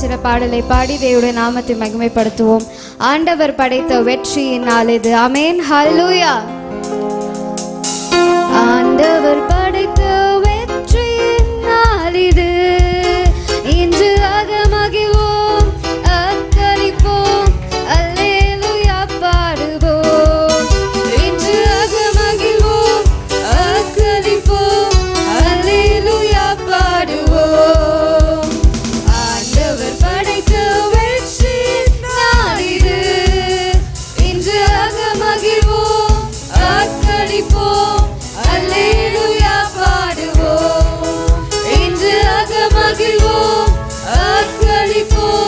சில பாடலை பாடி தேவனுடைய நாமத்தை மகிமைப்படுத்துவோம். ஆண்டவர் படைத்த வெற்றியின் நாள் இது. ஆமென். ஹல்லேலூயா. ஆண்டவர் படைத்த வெற்றியின் நாள் இது. இன்று அகமகிழ்வோம், அக்களிப்போம், அல்லேலூயா பாடுவோம். இன்று அகமகிழ்வோம், அக்களிப்போம், அல்லேலூயா பாடுவோம். ஆண்டவர் படைத்த வெற்றியின் நாள் இது. இன்று அகமகிழ்வோம், அக்களிப்போம், அல்லேலூயா பாடுவோம். இன்று அகமகிழ்வோம், அக்களிப்போம்,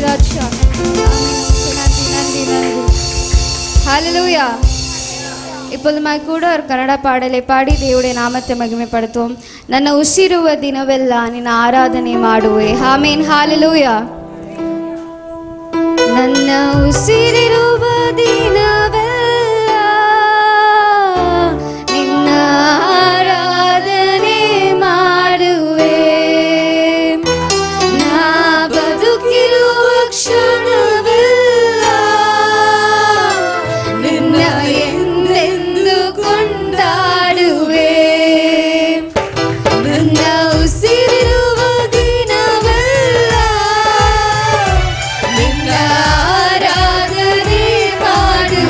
ராஜா. நன்றி நன்றி நன்றி. ஹல்லேலூயா. இப்பொழுது ಕೂಡ ஒரு ಕನ್ನಡ ಪಾಡಲೆ ಪಾಡಿ ದೇವರ ನಾಮத்தை ಮಹಿಮೆಪಡುತ್ತೋம். ನನ್ನ ಉಸಿರುವ ದಿನವೆಲ್ಲ ನಿನ್ನ ಆರಾಧನೆ ಮಾಡುವೆ. ಆಮೆನ್. ಹಲ್ಲೇಲೂಯಾ. ನನ್ನ ಉಸಿರಿರುವ ದಿನವೆಲ್ಲ ನಿನ್ನ ಆರಾಧನೆ ಮಾಡುವೆ. ನಾ ಬದುಕಿರುವ ಕ್ಷಣವೆಲ್ಲ ನಿನ್ನ ಎಂದೆಂದು ಕೊಂಡಾಡುವೆ. ನನ್ನ ಉಸಿರಿರುವ ದಿನವೆಲ್ಲ ನಿನ್ನ ಆರಾಧನೆ ಮಾಡುವೆ.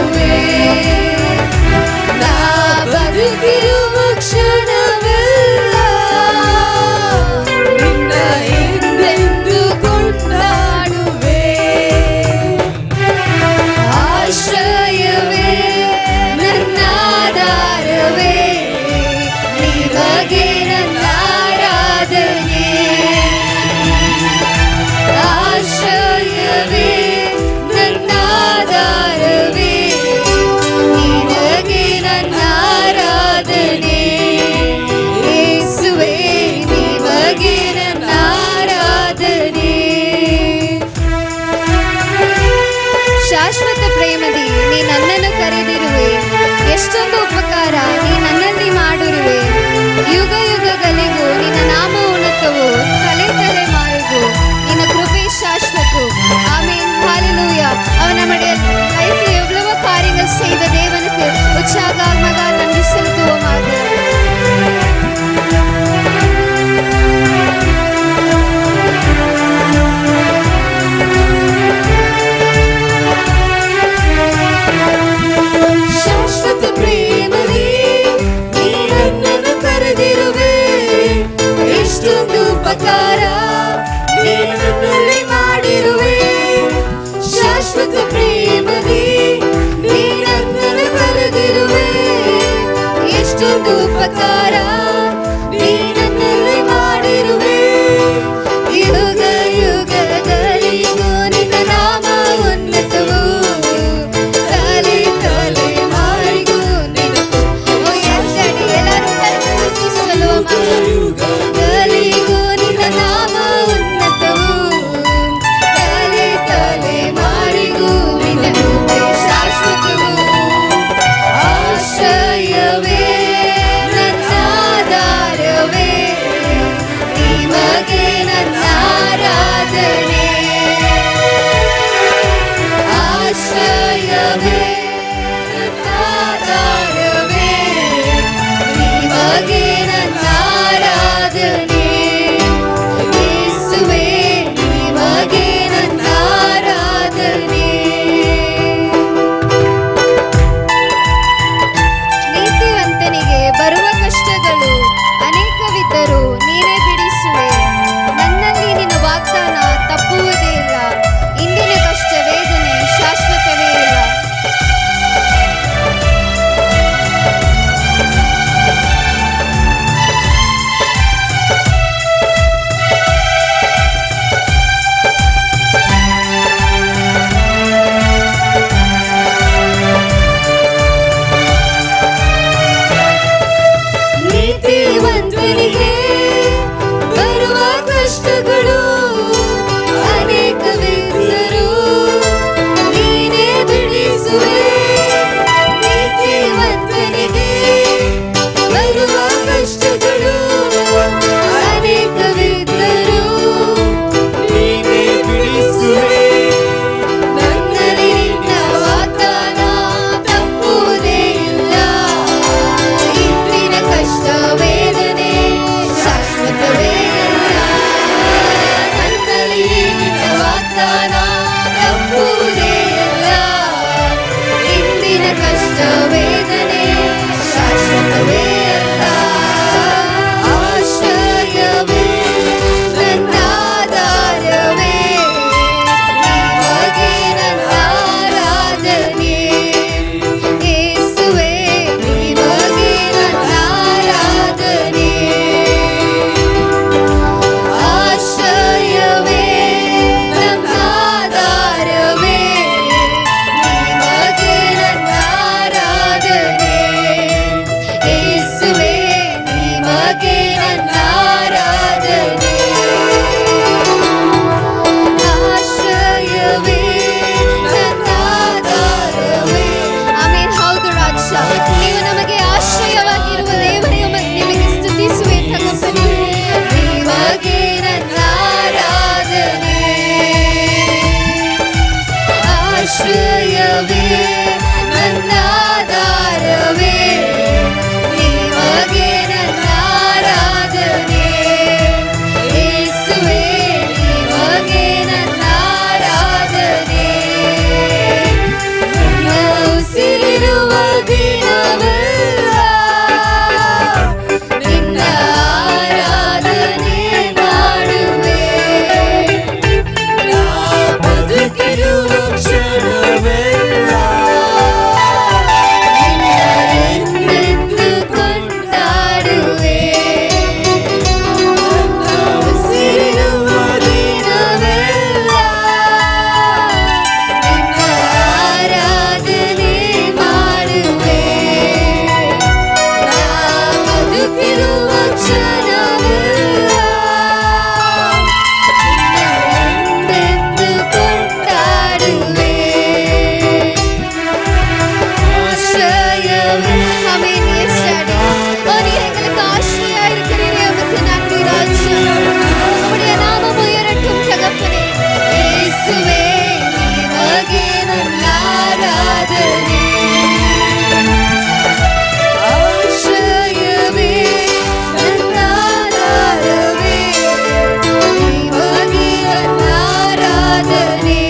ಆರಾಧನೆ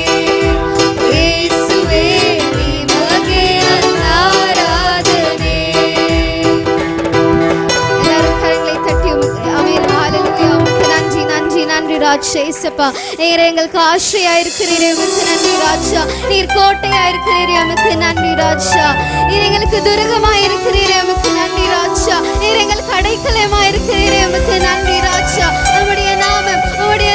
ಯೇಸುವೇ ನಿಮಗೆ ಆರಾಧನೆ. ಎಲ್ಲರೂ ಕರங்களை தட்டி ஆமென் ஹalleluya. உமக்கு நன்றி நன்றி நன்றி ராஜா இயேசுப்பா. நீர் எங்களுக்கு ஆசையா இருக்கிறீரே, உமக்கு நன்றி ராஜா. நீர் கோட்டையா இருக்கிறீரே, உமக்கு நன்றி ராஜா. நீர் எங்களுக்கு துருகமா இருக்கிறீரே, உமக்கு நன்றி ராஜா. நீர் எங்களுக்கு அடைக்கலமா இருக்கிறீரே, உமக்கு நன்றி ராஜா. உம்முடைய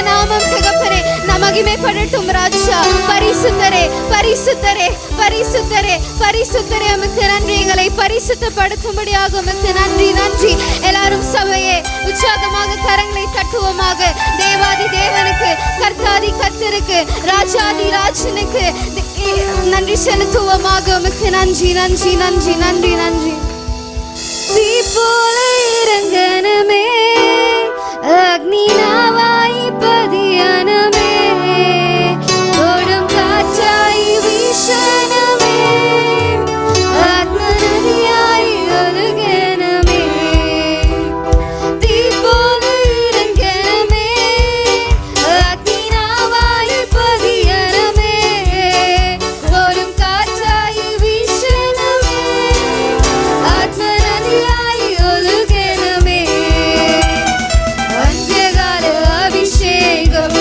நாமம் தகப்பனே மகிமைப்படட்டும் ராஜா. பரிசுத்தரே பரிசுத்தரே பரிசுத்தரே பரிசுத்தரே உமக்கு நன்றி. எங்களை பரிசுத்தப்படுத்தும்படியாக உமக்கு நன்றி நன்றி. எல்லாரும் சபையே உற்சாகமாக கரங்களை தட்டுவோமாக. தேவாதி தேவனுக்கு, கர்த்தாதி கர்த்தருக்கு, ராஜாதி ராஜனுக்கு நன்றி செலுத்துவோமாக. உமக்கு நன்றி நன்றி நன்றி நன்றி நன்றி. தீ போல இறங்கனமே, அக்னி நாவாய் பதியனமே, ஓடும் காற்றாய் வீசனமே, ஆத்ம நதியாய் ஒழுகனமே. தீ போல இறங்கனமே, அக்னி நாவாய் பதியனமே, ஓடும் காற்றாய் வீசனமே, ஆத்ம நதியாய் ஒழுகனமே. அந்தியகால அபிஷேகம்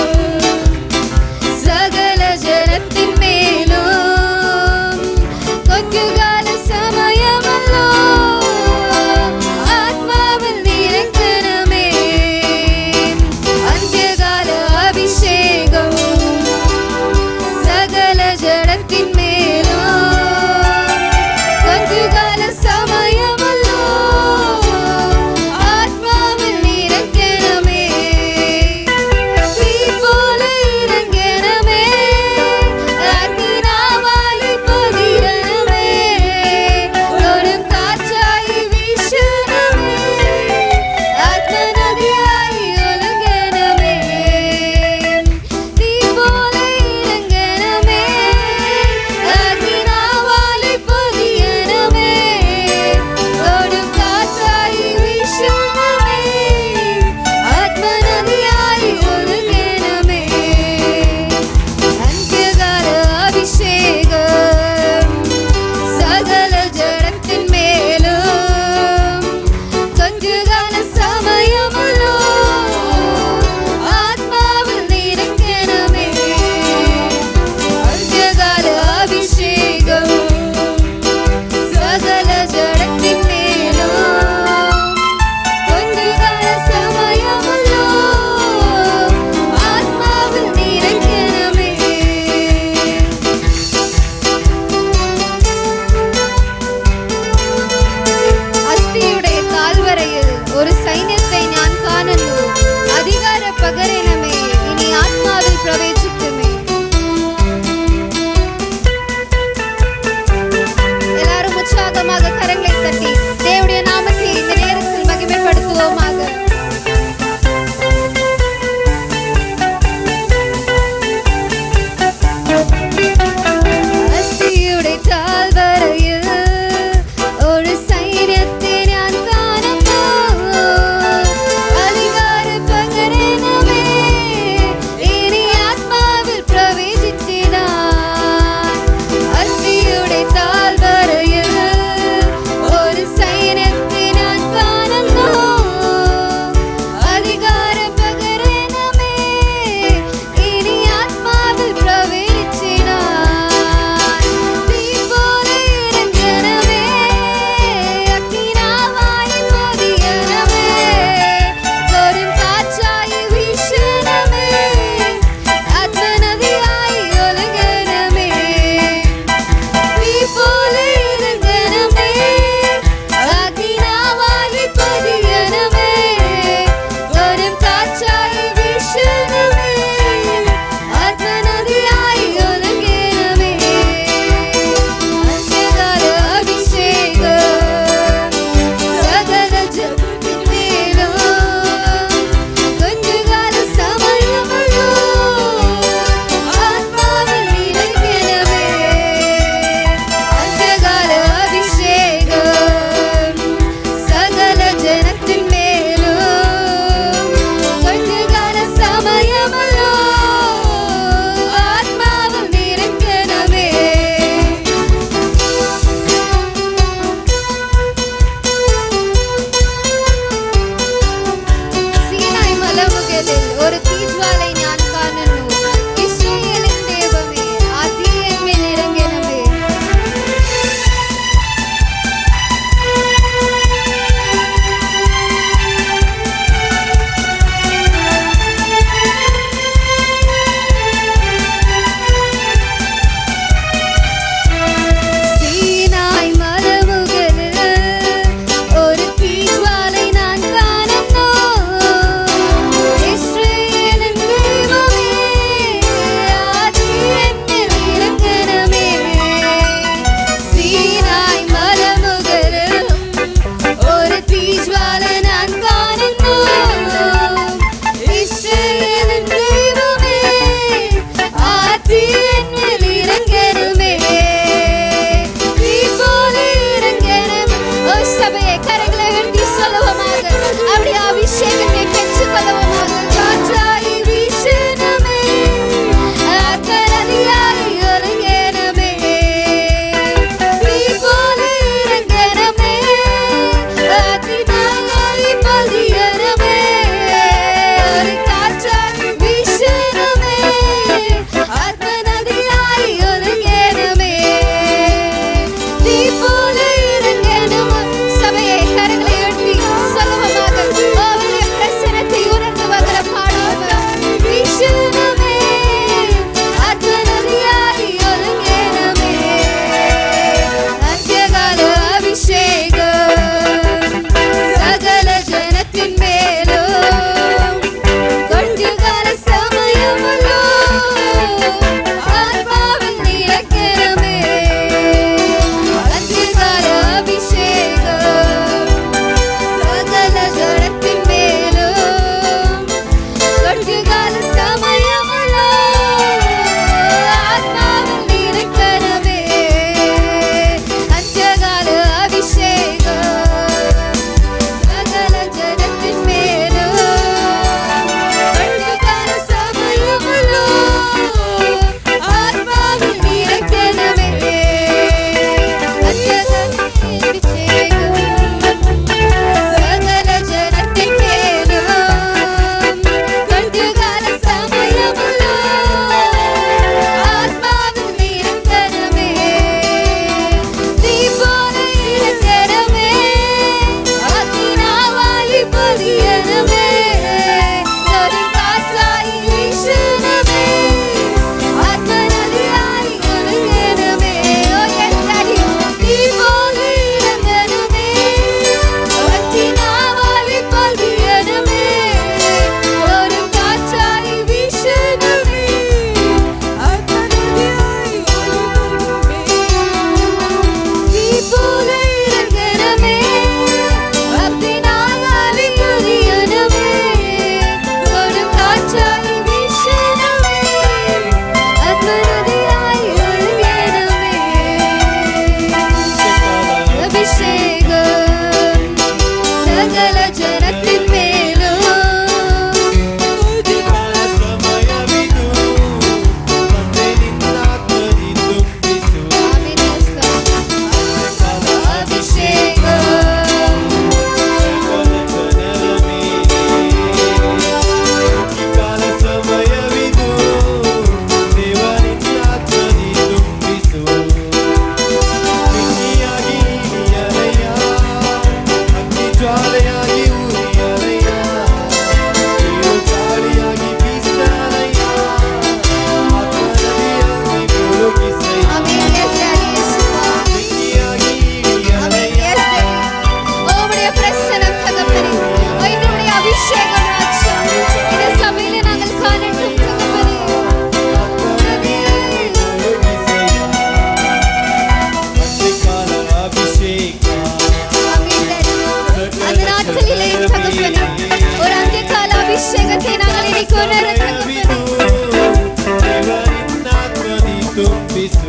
ತುಂಬಿಸು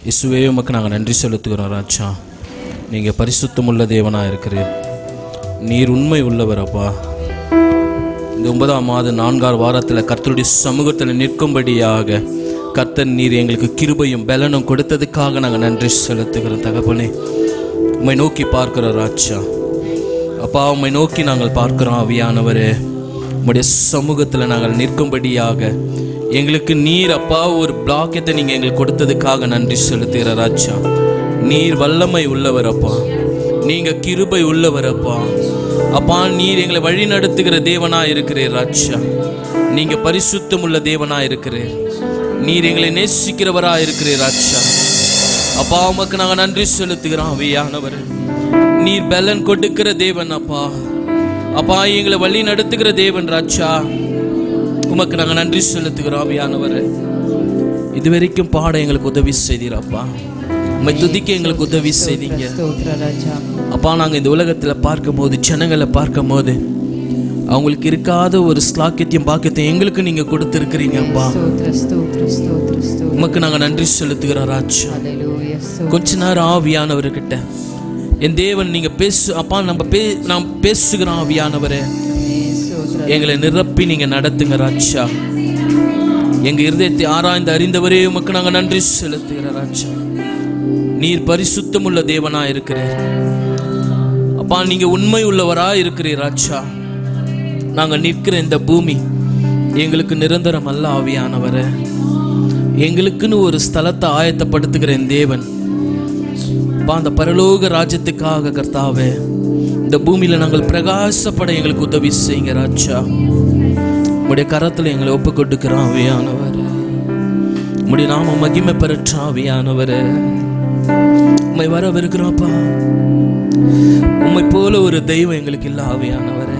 இயேசுவே உமக்கு நாங்கள் நன்றி செலுத்துகிறோம் ராஜா. நீங்கள் பரிசுத்தமுள்ள தேவனாக இருக்கிறீர். நீர் உண்மை உள்ளவர் அப்பா. இந்த 9ஆம் மாத 4ஆம் வாரத்தில் கர்த்தருடைய சமூகத்தில் நிற்கும்படியாக கர்த்தர் நீர் எங்களுக்கு கிருபையும் பலனும் கொடுத்ததுக்காக நாங்கள் நன்றி செலுத்துகிறோம் தகப்பனே. உம்மை நோக்கி பார்க்கிறோம் ராஜா. அப்பா உம்மை நோக்கி நாங்கள் பார்க்கிறோம் ஆவியானவரே. உம்முடைய சமூகத்தில் நாங்கள் நிற்கும்படியாக எங்களுக்கு நீர் அப்பா ஒரு பிளாக்கத்தை நீங்கள் எங்களுக்கு கொடுத்ததுக்காக நன்றி செலுத்துகிற ராஜா. நீர் வல்லமை உள்ளவர் அப்பா. நீங்கள் கிருபை உள்ளவர் அப்பா. அப்பா நீர் எங்களை வழி நடத்துகிற தேவனாக இருக்கிறீர் ராஜா. நீங்கள் பரிசுத்தம் உள்ள தேவனாக இருக்கிறீர். நீர் எங்களை நேசிக்கிறவராக இருக்கிறீர் ராஜா. அப்பா உமக்கு நாங்கள் நன்றி செலுத்துகிறோம் ஆவியானவர். நீர் பலன் கொடுக்கிற தேவன் அப்பா. அப்பா எங்களை வழி நடத்துகிற தேவன் ராஜா. உமக்கு நாங்கள் நன்றி செலுத்துகிறோம் ஆவியானவர். இதுவரைக்கும் பாட எங்களுக்கு உதவி செய்தீரப்பா. உம்மை துதிக்க எங்களுக்கு உதவி செய்தீங்க அப்பா. நாங்கள் இந்த உலகத்தில் பார்க்கும்போது ஜனங்களை பார்க்கும்போது அவங்களுக்கு இருக்காத ஒரு ஸ்லாக்கியத்தையும் பாக்கியத்தையும் எங்களுக்கு நீங்கள் கொடுத்துருக்கிறீங்க அப்பா. உமக்கு நாங்கள் நன்றி செலுத்துகிறோம் ராஜா. கொஞ்ச நேரம் ஆவியானவர்கிட்ட என் தேவன் நீங்கள் பேசு அப்பா. நாம் பேசுகிறோம் ஆவியானவரே. எங்களை நிரப்பி நீங்க நடத்துங்க ராஜா. எங்க இருதயத்தை ஆராய்ந்து அறிந்தவரே உமக்கு நாங்கள் நன்றி செலுத்துகிற ராஜா. நீர் பரிசுத்தம் உள்ள தேவனா இருக்கிறீர் அப்பா. நீங்க உண்மை உள்ளவரா இருக்கிறீர் ராஜா. நாங்கள் நிற்கிற இந்த பூமி எங்களுக்கு நிரந்தரம் அல்ல ஆவியானவரே. எங்களுக்குன்னு ஒரு ஸ்தலத்தை ஆயத்தப்படுத்துகிற என் தேவன் அப்பா. அந்த பரலோக ராஜ்யத்துக்காக கர்த்தாவே இந்த பூமியில் நாங்கள் பிரகாசப்பட எங்களுக்கு உதவி செய்யுங்க ராஜா. உம்முடைய கரத்தில் எங்களை ஒப்பு கொடுக்கிறோம் ஆவியானவர். உம்முடைய நாம மகிமை பெற்ற ஆவியானவர். உம்மை வரவிருக்கிறோம்ப்பா. உம்மை போல ஒரு தெய்வம் எங்களுக்கு இல்லை ஆவியானவர்.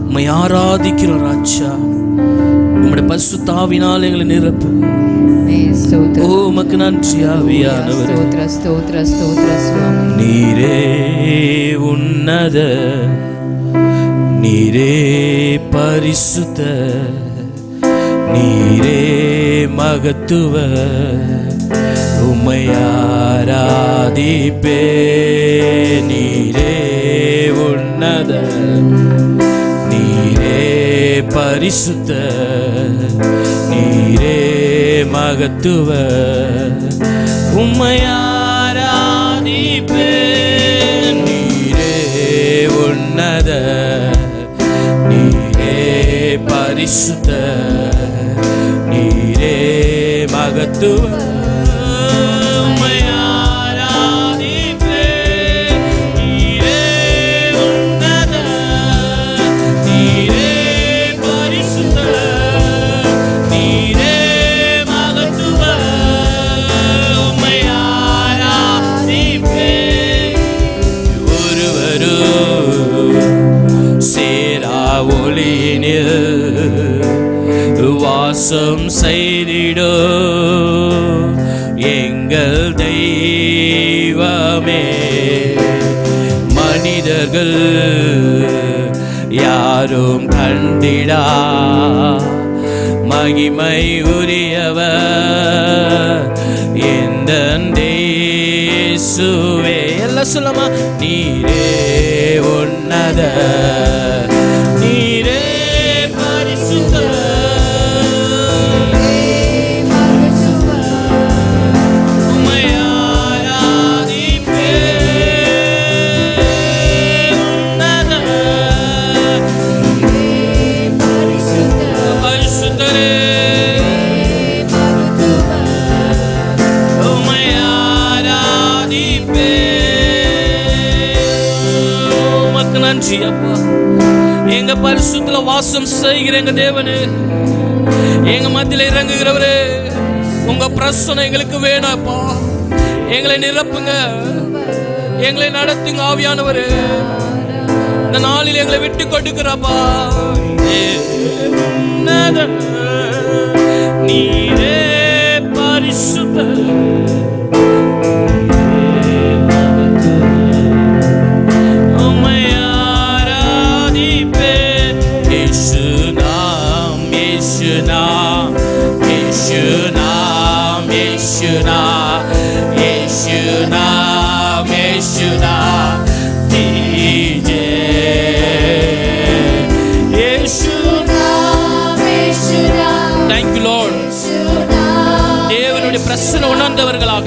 உம்மை ஆராதிக்கிறோம் ராஜா. உம்முடைய பரிசுத்த ஆவியினால் எங்களை நிரப்பு. ஓ உமக்கு நன்றி ஆவியானவர். நீரே உன்னத, நீரே பரிசுத்த, நீரே மகத்துவ, உம்மை ஆராதிப்பே. நீரே உன்னத, நீரே பரிசுத்த, நீரே மகத்துவ, உம்மை ஆராதிப்பே. நீரே உன்னத, நீரே பரிசுத்த, நீரே மகத்துவ, உம்மை ஆராதிப்பே. நீரே உன்னத, நீரே பரிசுத்த, நீரே மகத்துவ, உம்மை ஆராதிப்பே. ஒருவரும் சேரா ஒளியினில் வாசம் செய்திடோ எங்கள் தெய்வமே. மனிதர்கள் யாரும் கண்டிடா மகிமை உரியவர் இந்த இயேசுவே. எல்லாம் சொல்லமா, நீரே உன்னத, நீரே பரிசுத்தர், உம்மை ஆராதிப்பேன். உன்னத பரிசுத்தரே, உம்மை ஆராதிப்பேன். உமக்கு நன்றி அப்பா. எங்க பரிசுத்தல வாசம் செய்கிற எங்க தேவனே, எங்க மத்தியில இறங்குகிறவரே, உங்க பிரசன்னம் எங்களுக்கு வேணாப்பா. எங்களை நிரப்புங்க, எங்களை நடத்துங்க ஆவியானவரே. இந்த நாளில் எங்களை விட்டு கொடுக்கிறப்பா. நீரே பரிசுத்தர், உம்மை ஆராதிப்பேன். இயேசு நாம், இயேசு நாம், இயேசு நாம், இயேசு நாம், இயேசு நாம், இயேசு நாம். தீஜே இயேசு நாம், இயேசு நாம். Thank you Lord. தேவனுடைய பிரசன்னம் உணர்ந்தவர்களாக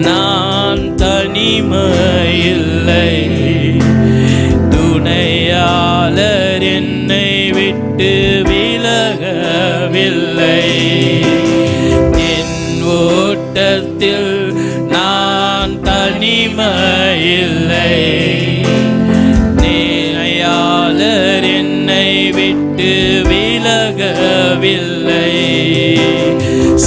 நான் தனிமையில்லை, துணையாளர் என்னை விட்டு விலகவில்லை. என் ஓட்டத்தில் நான் தனிமையில்லை, துணையாளர் என்னை விட்டு விலகவில்லை.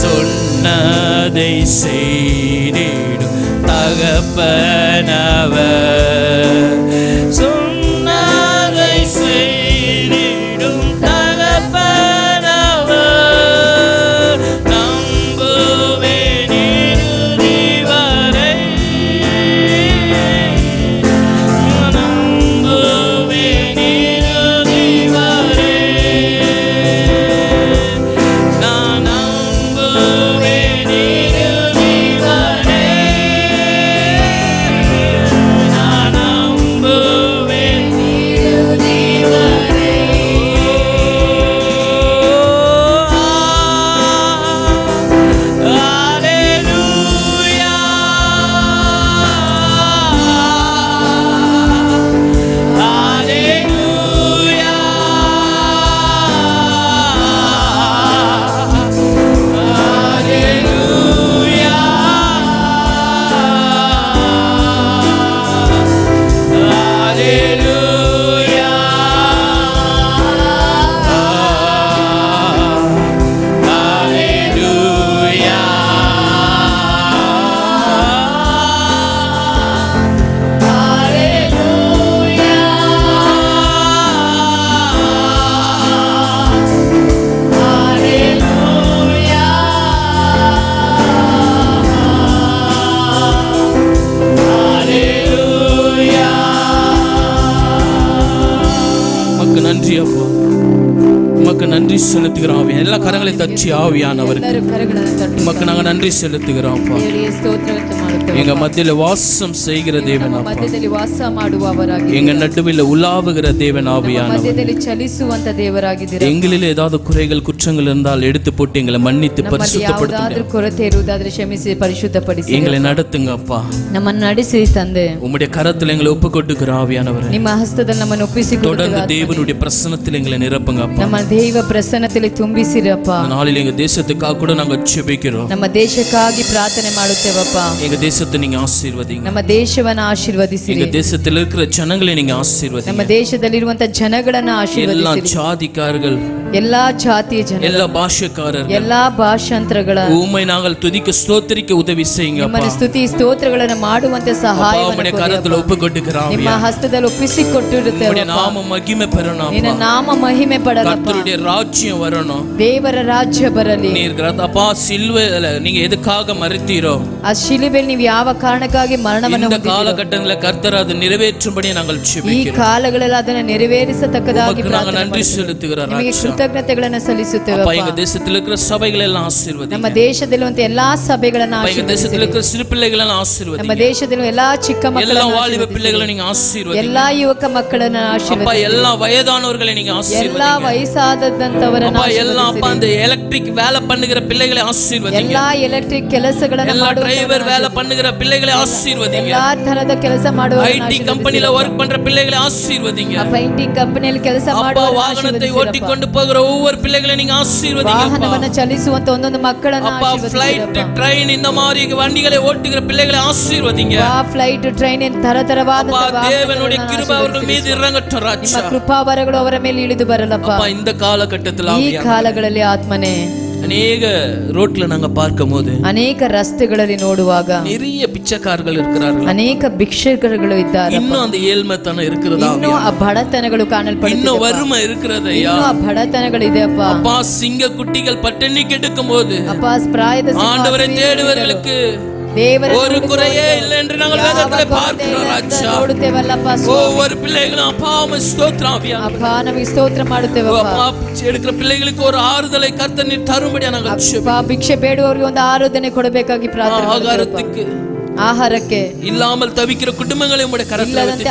சொன்னதை செய்திடும் தகப்பனவர், சொன்னதை செய்திடும் தகப்பனவர். நம்புவேன் இறுதி வரை, நம்புவேன் இறுதி வரை. நான் நம்புவேன் இறுதி வரை, நான் நம்புவேன் இறுதி வரை. Hallelujah, hallelujah, நன்றி செலுத்துகிறோம் ஆவியா. எல்லா கரங்களை தச்சி ஆவியானவருக்கு உமக்கு நாங்க நன்றி செலுத்துகிறோம் அப்பா. எங்க மத்தியில வாசம் செய்கிற தேவன் அப்பா, எங்க நடுவில் உலாவுகிற தேவன் ஆவியானவர், எங்களில் ஏதாவது குறைகள் குற்றங்கள் இருந்தால் எடுத்து போட்டு எங்களை மன்னித்து பரிசுத்தப்படுத்துங்க. எங்களை நடத்துங்க அப்பா. உம்முடைய கரத்தில் எங்களை ஒப்பு கொடுக்கிற ஆவியானவர், தொடர்ந்து தேவனுடைய பிரசன்னத்தில் எங்களை நிரப்புங்க அப்பா. ನಮ್ಮ ದೇವ ಪ್ರಸನ್ನದಲ್ಲಿ ತುಂಬಿಸಿರಪ್ಪ. ನಾಳೆ எங்க தேசத்துக்காக கூட நாங்க ஜெபிக்கிறோம். ನಮ್ಮ ದೇಶಕ್ಕಾಗಿ ಪ್ರಾರ್ಥನೆ ಮಾಡುತ್ತೇವಪ್ಪ. எங்க தேசத்தை நீங்க ஆசீர்வதிங்க. ನಮ್ಮ ದೇಶವನ್ನು ಆಶೀರ್ವದಿಸಿರಿ. எங்க தேசத்தில் இருக்கிற ஜனங்களை நீங்க ஆசீர்வதிங்க. ನಮ್ಮ ದೇಶದಲ್ಲಿರುವಂತ ಜನಗಳನ್ನು ಆಶೀರ್ವದಿಸಿರಿ. எல்லா ஜாதிக்காரர்கள், ಎಲ್ಲಾ ಜಾತಿಯ ಜನರು, எல்லா ಭಾಷೆಕಾರர்கள், ಎಲ್ಲಾ ಭಾಷಾಂತರಗಳ உம்மை நாங்கள் துதிக்க ஸ்தோத்திரிக்க உதவி செய்யுங்க அப்பா. ನಿಮ್ಮ ಸ್ತುತಿ ಸ್ತೋತ್ರಗಳನ್ನು ಮಾಡುವಂತೆ ಸಹಾಯವನ್ನು ಕೊಡಿ. ಕರದಲ್ಲಿ ಒಪ್ಪಿಕೊಟ್ಟಿக்கிறோம். ನಿಮ್ಮ ಹಸ್ತದಲ್ಲಿ ಒಪ್ಪಿಸಿಕೊಟ್ಟಿರುತ್ತೇವೆ. ನಿಮ್ಮ ನಾಮ ಮಹಿಮೆ ಪಡணும். ನಿನ್ನ ನಾಮ ಮಹಿಮೆ ಪಡಲಪ್ಪ. ಕರ್ತருடைய ರಾಜ್யம் வரணும். ದೇವರ ರಾಜ್ಯ ಬರಲಿ. அப்பா சிலுவையில நீங்க எதுக்காக மரித்தீரோ, ಆ ಶಿಲುಬೆಯಲ್ಲಿ ನೀವು ಯಾವ ಕಾರಣಕ್ಕಾಗಿ ಮರಣವನ್ನು இந்த காலகட்டங்களில் கர்த்தர் அதை நிறைவேற்றும்படி நாங்கள் ஜெபிக்கிறோம். ಈ ಕಾಲಗಳಲ್ಲಿ ಅದನ್ನು ನೆರವೇರಿಸತಕ್ಕದಾಗಿ நாங்கள் நன்றி செலுத்துகிறோம். ನಿಮಗೆ ಕೃತಜ್ಞತೆಗಳನ್ನು ಸಲ್ಲಿಸುತ್ತೇವೆ. அப்பா எங்க தேசத்தில் இருக்கிற சபைகளை எல்லாம் ஆசீர்வதிங்க. ನಮ್ಮ ದೇಶದಲ್ಲಿರುವಂತ ಎಲ್ಲಾ ಸಭೆಗಳನ್ನು ಆಶೀರ್ವದಿಸಿ. எங்க தேசத்தில் இருக்கிற சிறு பிள்ளைகளை எல்லாம் ஆசீர்வதிங்க. ನಮ್ಮ ದೇಶದಲ್ಲಿರುವ ಎಲ್ಲಾ ಚಿಕ್ಕ ಮಕ್ಕಳನ್ನು, எல்லா வாலிப பிள்ளைகளை நீங்க ஆசீர்வதிங்க. ಎಲ್ಲಾ ಯುವಕ ಮಕ್ಕಳನ್ನು ಆಶೀರ್ವದಿಸಿ. அப்பா எல்லா வயதானவர்களை நீங்க ஆசீர்வதிங்க. ಎಲ್ಲಾ ವಯಸ್ಸಾದಂತವರನ್ನು அப்பா எல்லா அப்பா அந்த எலக்ட்ரிக் வேலை பண்ணுகிற பிள்ளைகளை ஆசீர்வதிங்க. ಎಲ್ಲಾ ಎಲೆಕ್ಟ್ರಿಕ್ ಕೆಲಸಗಳನ್ನು ಮಾಡುವ டிரைவர் வேலை பண்ணுகிற பிள்ளைகளை ஆசீர்வதிங்க. ಎಲ್ಲಾ ತರದ ಕೆಲಸ ಮಾಡುವ ஐடி கம்பெனில வர்க் பண்ற பிள்ளைகளை ஆசீர்வதிங்க. ಪೇಂಟಿಂಗ್ ಕಂಪನಿಯಲ್ಲಿ ಕೆಲಸ ಮಾಡುವ வாகனத்தை ஓட்டிக்கொண்டு போகிற ஒவ்வொரு பிள்ளைகளை நீங்க ஆசீர்வதிங்க. ವಾಹನವನ್ನು ಚಲಿಸುವಂತ ಒಂದೊಂದು ಮಕ್ಕಳನ್ನು ஆசீர்வதிங்க. ಫ್ಲೈಟ್ ಟ್ರೈನ್ இந்த மாதிரி வண்டிகளை ஓட்டுகிற பிள்ளைகளை ஆசீர்வதிங்க. ಫ್ಲೈಟ್ ಟ್ರೈನ್ ತರತರವಾದ தேவனுடைய கிருபை அவர்கள் மீது இறங்கட்டும் ராஜா. ನಿಮ್ಮ ಕೃಪಾವರಗಳು ಅವರ ಮೇಲೆ ಇಳಿದು ಬರಲಪ್ಪ. இந்த காலகட்டத்தில் ಈ ಕಾಲಗಳಲ್ಲಿ ಆತ್ಮನೇ அநேக ரோட்ல நாங்க பார்க்கும்போது, ಅನೇಕ ರಸ್ತೆಗಳಲ್ಲಿ ನೋಡುವಾಗ நிறைய பிச்சைக்காரர்கள் இருக்கிறார்கள். ಅನೇಕ ಭಿಕ್ಷುಕರುಗಳು ಇದ್ದಾರೆ. இன்னும் அந்த ஏழ்மைத்தனம் இருக்கிறதா? ಇನ್ನೂ ಆ ಬಡತನಗಳು ಕಾಣಲ್ಪಡುತ್ತಿದೆ. இன்னும் வறுமை இருக்கிறதையா? ಇನ್ನೂ ಆ ಬಡತನಗಳಿದೆ ಅಪ್ಪ. அப்பா சிங்க குட்டிகள் பட்டினி கிடக்கும்போது, ಅಪ್ಪ ಪ್ರಾಯದ ஆண்டவரை தேடுவர்களுக்கு ஒரு குறையே இல்லை என்று நாங்கள் வேதத்திலே பார்க்கிறோம் ராஜா. ஒவ்வொரு பிள்ளைகளும் அப்பா உம்மை ஸ்தோத்திரம் ஆவியானவரே. ಅಪ್ಪ ನಮಗೆ ಸ್ತೋತ್ರ ಮಾಡುತ್ತೇವೆ. அப்பா எடுக்கிற பிள்ளைகளுக்கு ஒரு ஆறுதலை கர்த்தர் நீர் தரும்படியா நாங்கள் ಜெபிக்கிறோம். ಭಿಕ್ಷೆ ಬೇಡುವವರಿಗೆ ಒಂದು ಆರಾಧನೆ ಕೊಡಬೇಕಾಗಿ ಪ್ರಾರ್ಥನೆ ಮಾಡುತ್ತೇವೆ. ஆகாரத்துக்கு ಆಹಾರಕ್ಕೆ இல்லாமல் தவிக்கிற குடும்பங்களை உம்முடைய கரத்தில் வைத்து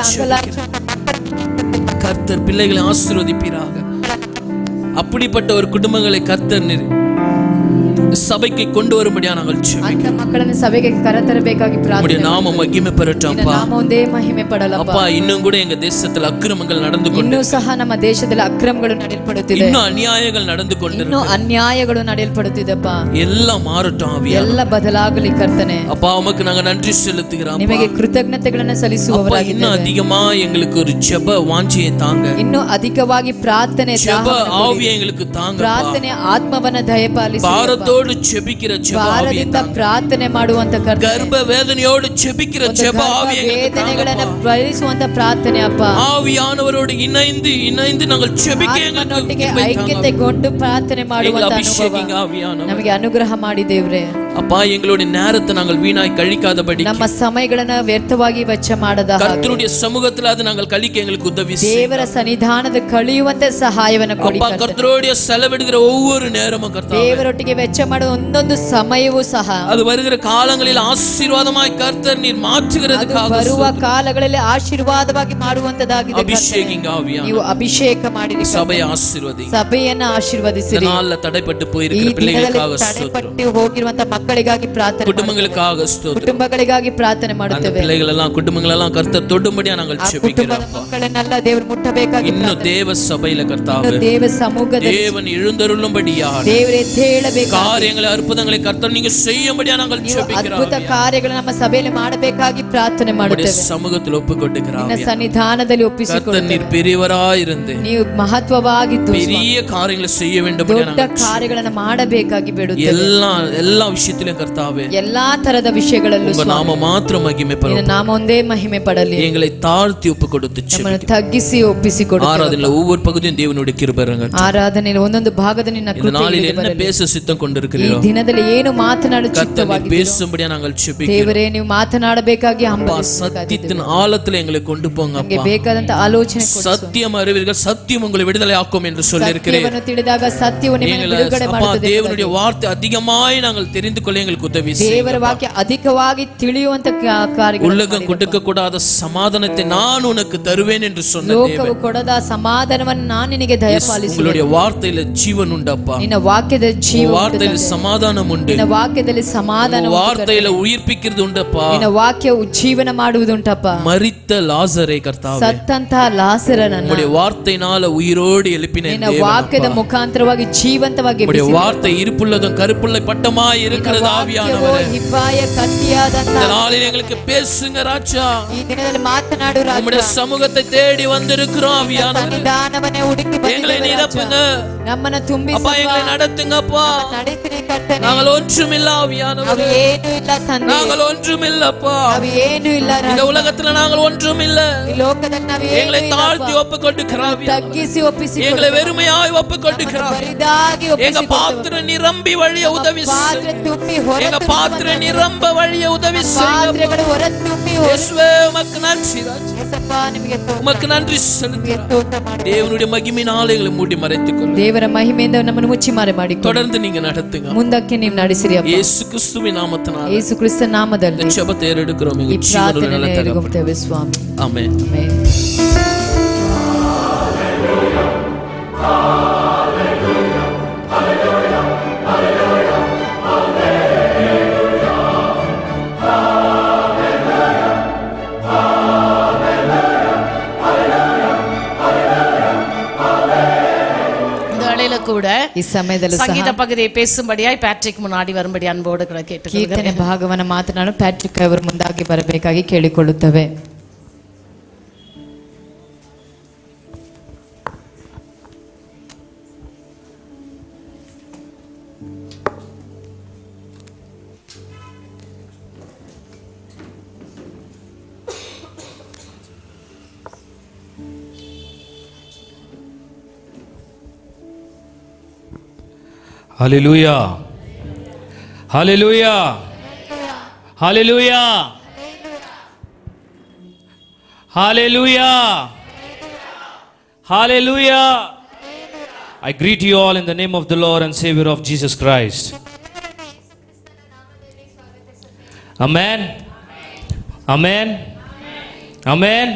கர்த்தர் பிள்ளைகளை ஆசீர்வதிப்பீராக. அப்படிப்பட்ட ஒரு குடும்பங்களை கர்த்தர் நீர் சபைக்கு கொண்டு வரும்படியா நாங்கள் ಜெபிக்கிறோம். ಮಕ್ಕಳನ್ನು ಸಭೆಗೆ ಕರೆತರಬೇಕಾಗಿ ಪ್ರಾರ್ಥನೆ. நாம மகிமை பெறட்டும் அப்பா. ನಾಮ ಒಂದೇ ಮಹಿಮೆ ಪಡಲಪ್ಪ. அப்பா இன்னும் கூட எங்க தேசத்தில் அக்கிரமங்கள் நடந்து கொண்டு, ಇನ್ನೂ ಸಹ ನಮ್ಮ ದೇಶದಲ್ಲಿ ಅಕ್ರಮಗಳು ನಡೆಯಲ್ಪಡುತ್ತಿದೆ. இன்னும் ಅನ್ಯಾಯಗಳು ನಡೆದು கொண்டு, ಇನ್ನೂ ಅನ್ಯಾಯಗಳು ನಡೆಯಲ್ಪಡುತ್ತಿದೆಪ್ಪ. எல்லாம் மாறட்டும் ஆவியானவரே. ಎಲ್ಲ ಬದಲಾಗಲಿ ಕರ್ತನೆ. அப்பா உமக்கு நாங்க நன்றி செலுத்துகிறோம். ನಿಮಗೆ ಕೃತಜ್ಞತೆಗಳನ್ನು ಸಲ್ಲಿಸುವವರಾಗಿದ್ದೇವೆ. இன்னும் அதிகமா எங்களுக்கு ஒரு ஜெப வாஞ்சையை தாங்க. ಇನ್ನೂ ಅಧಿಕವಾಗಿ ಪ್ರಾರ್ಥನೆ ஜெப ஆவியை எங்களுக்கு தாங்க. ಪ್ರಾರ್ಥನೆ ಆತ್ಮವನ್ನ ದಯಪಾಲಿಸಿ. ಭಾರತೋடு ஜெபிக்கிற ஜெப ஆவியை தாங்க. ಪ್ರಾರ್ಥನೆ ಮಾಡುವಂತ ಕರ್ತನೆ. ಗರ್ಭ ವೇದನೆயோடு ಜೆபிக்கிற ஜெப ஆவியை ವೇದನೆಗಳನ್ನು ಭರಿಸುವಂತ ಪ್ರಾರ್ಥನೆ ಅಪ್ಪ. ஆவியானவரோடு இணைந்து நாங்கள் ஜெபிக்க எங்களுக்கு ಐಕ್ಯತೆಗೊಂಡು ಪ್ರಾರ್ಥನೆ ಮಾಡುವಂತ ಅನುಭವ ನಮಗೆ ಅನುಗ್ರಹ ಮಾಡಿ ದೇವರೇ. அப்பா எங்களுடைய நேரத்தை நாங்கள் வீணாய் கழிக்காதபடி, ನಮ್ಮ ಸಮಯಗಳನ್ನು ವ್ಯರ್ಥವಾಗಿ ವೆಚ್ಚ ಮಾಡದ ಹಾಗೆ கர்த்தருடைய சமூகத்தில் அது நாங்கள் கழிக்க எங்களுக்கு உதவி செய்யுங்க. ದೇವರ ಸನ್ನಿಧಾನದ ಕಳೆಯುವಂತೆ ಸಹಾಯವನ್ನು ಕೊಡಿ. அப்பா கர்த்தருடைய செலவிடுகிற ஒவ்வொரு நேரமும் கர்த்தாவே, ದೇವರೊಟ್ಟಿಗೆ ವೆಚ್ಚ ಮಾಡುವ ಒಂದೊಂದು ಸಮಯವೂ ಸಹ அது வருகிற காலங்களில் ஆசீர்வாதமாய் கர்த்தர் நீர் மாற்றுகிறதுக்காக ಬರುವ ಕಾಲಗಳಲ್ಲಿ ಆಶೀರ್ವಾದವಾಗಿ ಮಾಡುವಂತದಾಗಿದೆ. அபிஷேகிங்க ஆவியானவரே. ನೀವು ಅಭಿಷೇಕ ಮಾಡಿರಿ. சபையை ஆசீர்வதிங்க. ಸಭೆಯನ್ನು ಆಶೀರ್ವದಿಸಿರಿ. நாள்ல தடைப்பட்டு போயிருக்கிற பிள்ளைகளுக்காக ತಡೆಪಟ್ಟು ಹೋಗಿರುವಂತ ಮಕ್ಕಳಿಗಾಗಿ ಪ್ರಾರ್ಥನೆ, குடும்பங்களுக்காக ಸ್ತೋತ್ರ, ಕುಟುಂಬಗಳಿಗಾಗಿ ಪ್ರಾರ್ಥನೆ ಮಾಡುತ್ತೇವೆ. பிள்ளைகளெல்லாம் குடும்பங்களெல்லாம் கர்த்தர் தொடும்படியா நாங்கள் ஜெபிக்கிறோம். ಮಕ್ಕಳನ್ನೆಲ್ಲ ದೇವರು ಮುಟ್ಟಬೇಕಾಗಿ இன்னும் தேவ சபையில கர்த்தாவே, ದೇವ ಸಮೂಹದಲ್ಲಿ தேவன் எழுந்தருளும்படியா ದೇವರೇ ಎದ್ದೇಳಬೇಕು. காரியங்களை அற்புதங்களை கர்த்தர் நீங்க செய்யும்படியா நாங்கள் ஜெபிக்கிறோம். ಅದ್ಭುತ ಕಾರ್ಯಗಳನ್ನು ನಮ್ಮ ಸಭೆಯಲ್ಲಿ ಮಾಡಬೇಕಾಗಿ ಪ್ರಾರ್ಥನೆ ಮಾಡುತ್ತೇವೆ. சமூகத்தில் ஒப்புக்கொடுக்கிறோம். ನಿನ್ನ ಸನ್ನಿಧಾನದಲ್ಲಿ ಒಪ್ಪಿಸಿಕೊಳ್ಳುತ್ತೇವೆ. கர்த்தர் நீர் பெரியவராய் இருந்து ನೀವು ಮಹತ್ವವಾಗಿದ್ದು பெரிய காரியங்களை செய்ய வேண்டும். ದೊಡ್ಡ ಕಾರ್ಯಗಳನ್ನು ಮಾಡಬೇಕಾಗಿ ಬೇಡುತ್ತೇವೆ. எல்லா விஷயத்திலும் விஷயத்திலும் கர்த்தாவே ಎಲ್ಲಾ ತರದ ವಿಷಯಗಳಲ್ಲೂ உங்க நாம மாத்திரம் மகிமை ನಿನ್ನ பெறட்டும். ನಾಮ ಒಂದೇ ಮಹಿಮೆ ಪಡಲಿ. எங்களை தாழ்த்தி ஒப்பு கொடுத்து ನಮ್ಮನ್ನು ತಗ್ಗಿಸಿ ಒಪ್ಪಿಸಿಕೊಡು. ஆராதனையில ஒவ்வொரு பகுதியும் தேவனுடைய கிருபை இறங்கட்டும். ಆರಾಧನೆಯಲ್ಲಿ ಒಂದೊಂದು ಭಾಗದ ನಿನ್ನ இந்த ಕೃಪೆ நாளில் ಇಳಿದು என்ன ಬರಲಿ. பேச சித்தம் ಈ கொண்டிருக்கிறீரோ ದಿನದಲ್ಲಿ ಏನು ಮಾತನಾಡು ಚಿತ್ತವಾಗಿದ್ದೀರೋ பேசும்படியா நாங்கள் செபிக்கிறோம். ದೇವರೇ ನೀವು ಮಾತನಾಡಬೇಕಾಗಿ சத்தியத்தின் ஆழத்துல எங்களை கொண்டு போங்க ನಮಗೆ அப்பா. ಬೇಕಾದಂತ ಆಲೋಚನೆ ಕೊಡು. சத்தியம் அறிவீர்கள், சத்தியம் உங்களை விடுதலை ஆக்கும் என்று சொல்லியிருக்கிறேன். ಸತ್ಯವನ್ನು ತಿಳಿದಾಗ ಸತ್ಯವು ನಿಮ್ಮನ್ನು ಬಿಡುಗಡೆ அப்பா, ಮಾಡುತ್ತದೆ. தேவனுடைய வார்த்தை அதிகமாய் நாங்கள் தெரிந்து கொள்ள எங்களுக்கு உதவி ದೇವರ செய்யுங்க. ವಾಕ್ಯ ಅಧಿಕವಾಗಿ ತಿಳಿಯುವಂತ ಕಾರ್ಯಗಳು உலகம் கொடுக்க கூடாத சமாதானத்தை நான் உனக்கு தருவேன் என்று சொன்ன ಲೋಕವು ಕೊಡದ ಸಮಾಧಾನವನ್ನು ನಾನು ನಿನಗೆ ದಯಪಾಲಿಸುವೆನು. உங்களுடைய வார்த்தையில ஜீவன் உண்டப்பா. ನಿನ್ನ ವಾಕ್ಯದ ಜೀವ ಉಂಟು. வார்த்தையில சமாதானம் உண்டு. ನಿನ್ನ ವಾಕ್ಯದಲ್ಲಿ ಸಮಾಧಾನ ಉಂಟು. வார்த்தையில உயிர்ப்பிக்கிறது உண்டப்பா. ನಿನ್ನ ವಾಕ್ಯವು ಜೀವನ ಮಾಡುವುದುಂಟಪ್ಪ. மரித்த லாசரை கர்த்தாவே, ಸತ್ತಂತಹ ಲಾಸರನನ್ನು உம்முடைய வார்த்தையினால உயிரோடு எழுப்பின ನಿನ್ನ ವಾಕ್ಯದ ಮುಖಾಂತರವಾಗಿ ಜೀವಂತವಾಗಿ உம்முடைய வார்த்தை இருப்புள்ளதும் கருப்புள்ளை பட்டமாய் இருக்கிறது ஆவியானவரே. ಹಿಬ್ಬಾಯ ಕತ್ತಿಯಾದಂತ இந்த நாளில் எங்களுக்கு பேசுங்க ராஜா. ಈ ದಿನದಲ್ಲಿ ಮಾತನಾಡು ರಾಜ. உம்முடைய சமூகத்தை தேடி வந்திருக்கிறோம் ஆவியானவரே. ಸನ್ನಿಧಾನವನ್ನೇ ಹುಡುಕಿ எங்களை நிரப்புங்க ನಮ್ಮನ್ನು ತುಂಬಿಸಿ அப்பா, எங்களை நடத்துங்கப்பா. ನಡೆಸಿರಿ ಕರ್ತನೇ. நாங்கள் ஒன்றுமில்ல ஆவியானவரே, ನಾವು ಏನೂ ಇಲ್ಲ ತಂದೆ. நாங்கள் ஒன்றுமில்லப்பா. ನಾವು ಏನೂ ಇಲ್ಲ ರಾಜ. இந்த உலகத்துல நாங்கள் ஒன்றுமில்ல. ಈ ಲೋಕದಲ್ಲಿ ನಾವು எங்களை ಏನೂ தாழ்த்தி ஒப்புக்கொடுக்கிறோம். ತಗ್ಗಿಸಿ ಒಪ್ಪಿಸಿ எங்களை வெறுமையாய் ஒப்புக்கொடுக்கிறோம். ಬರಿದಾಗಿ எங்க ಒಪ್ಪಿಸಿ பாத்திரம் நிரம்பಿ வழிய உதவி ಪಾತ್ರೆ செய்யுங்க. ತುಂಬಿ ಹೊರ எங்க பாத்திரம் நிரம்ப வழிய உதவி செய்யுங்க. ಪಾತ್ರೆಗಳು ಹೊರ ತುಂಬಿ இயேசுவே உமக்கு நன்றி ராஜா. ಯೇಸಪ್ಪ ನಿಮಗೆ உமக்கு நன்றி செலுத்துகிறோம். ಸ್ತೋತ್ರ ಮಾಡಿ. தேவனுடைய மகிமையினாலே எங்களை மூடி மறைத்துக் கொள்ளுங்க. ದೇವರ ಮಹಿಮೆಯಿಂದ ನಮ್ಮನ್ನು ಮುಚ್ಚಿ ಮರೆ ಮಾಡಿ தொடர்ந்து நீங்க நடத்துங்க. ಮುಂದಕ್ಕೆ ನೀವು ನಡೆಸಿರಿ ಅಪ್ಪ. இயேசு கிறிஸ்துவின் நாமத்தினால ಯೇಸು ಕ್ರಿಸ್ತ ನಾಮದಲ್ಲಿ இந்த ஜெபத்தை ஏறெடுக்கிறோம். ಈ எங்கள் ஜீவனுள்ள ಪ್ರಾರ್ಥನೆ நல்ல தகப்பனே. ಏರುಗುತ್ತೇವೆ ಸ್ವಾಮಿ. ஆமென். ಆಮೆನ್. கூட ಈ ಸಮಯದಲ್ಲಿ ಸಂಗೀತ ಪಗದೆ பேசும்படிಯಾಗಿ ಪ್ಯಾಟ್ರಿಕ್ ಮುನ್ನಾಡಿ வரும்படி ಅನ್ಬೋಡು ಕೇಳಿಕೊಳ್ಳುತ್ತೇವೆ. ಕೀರ್ತನೆ ಭಾಗವನ್ನು ಮಾತನಾಡಲು ಪ್ಯಾಟ್ರಿಕ್ ಅವರು ಮುಂದಾಗಿ ಬರಬೇಕಾಗಿ ಕೇಳಿಕೊಳ್ಳುತ್ತೇವೆ. Hallelujah. Hallelujah. Hallelujah. Hallelujah. Hallelujah. I greet you all in the name of the Lord and Savior of Jesus Christ. Amen. Amen. Amen.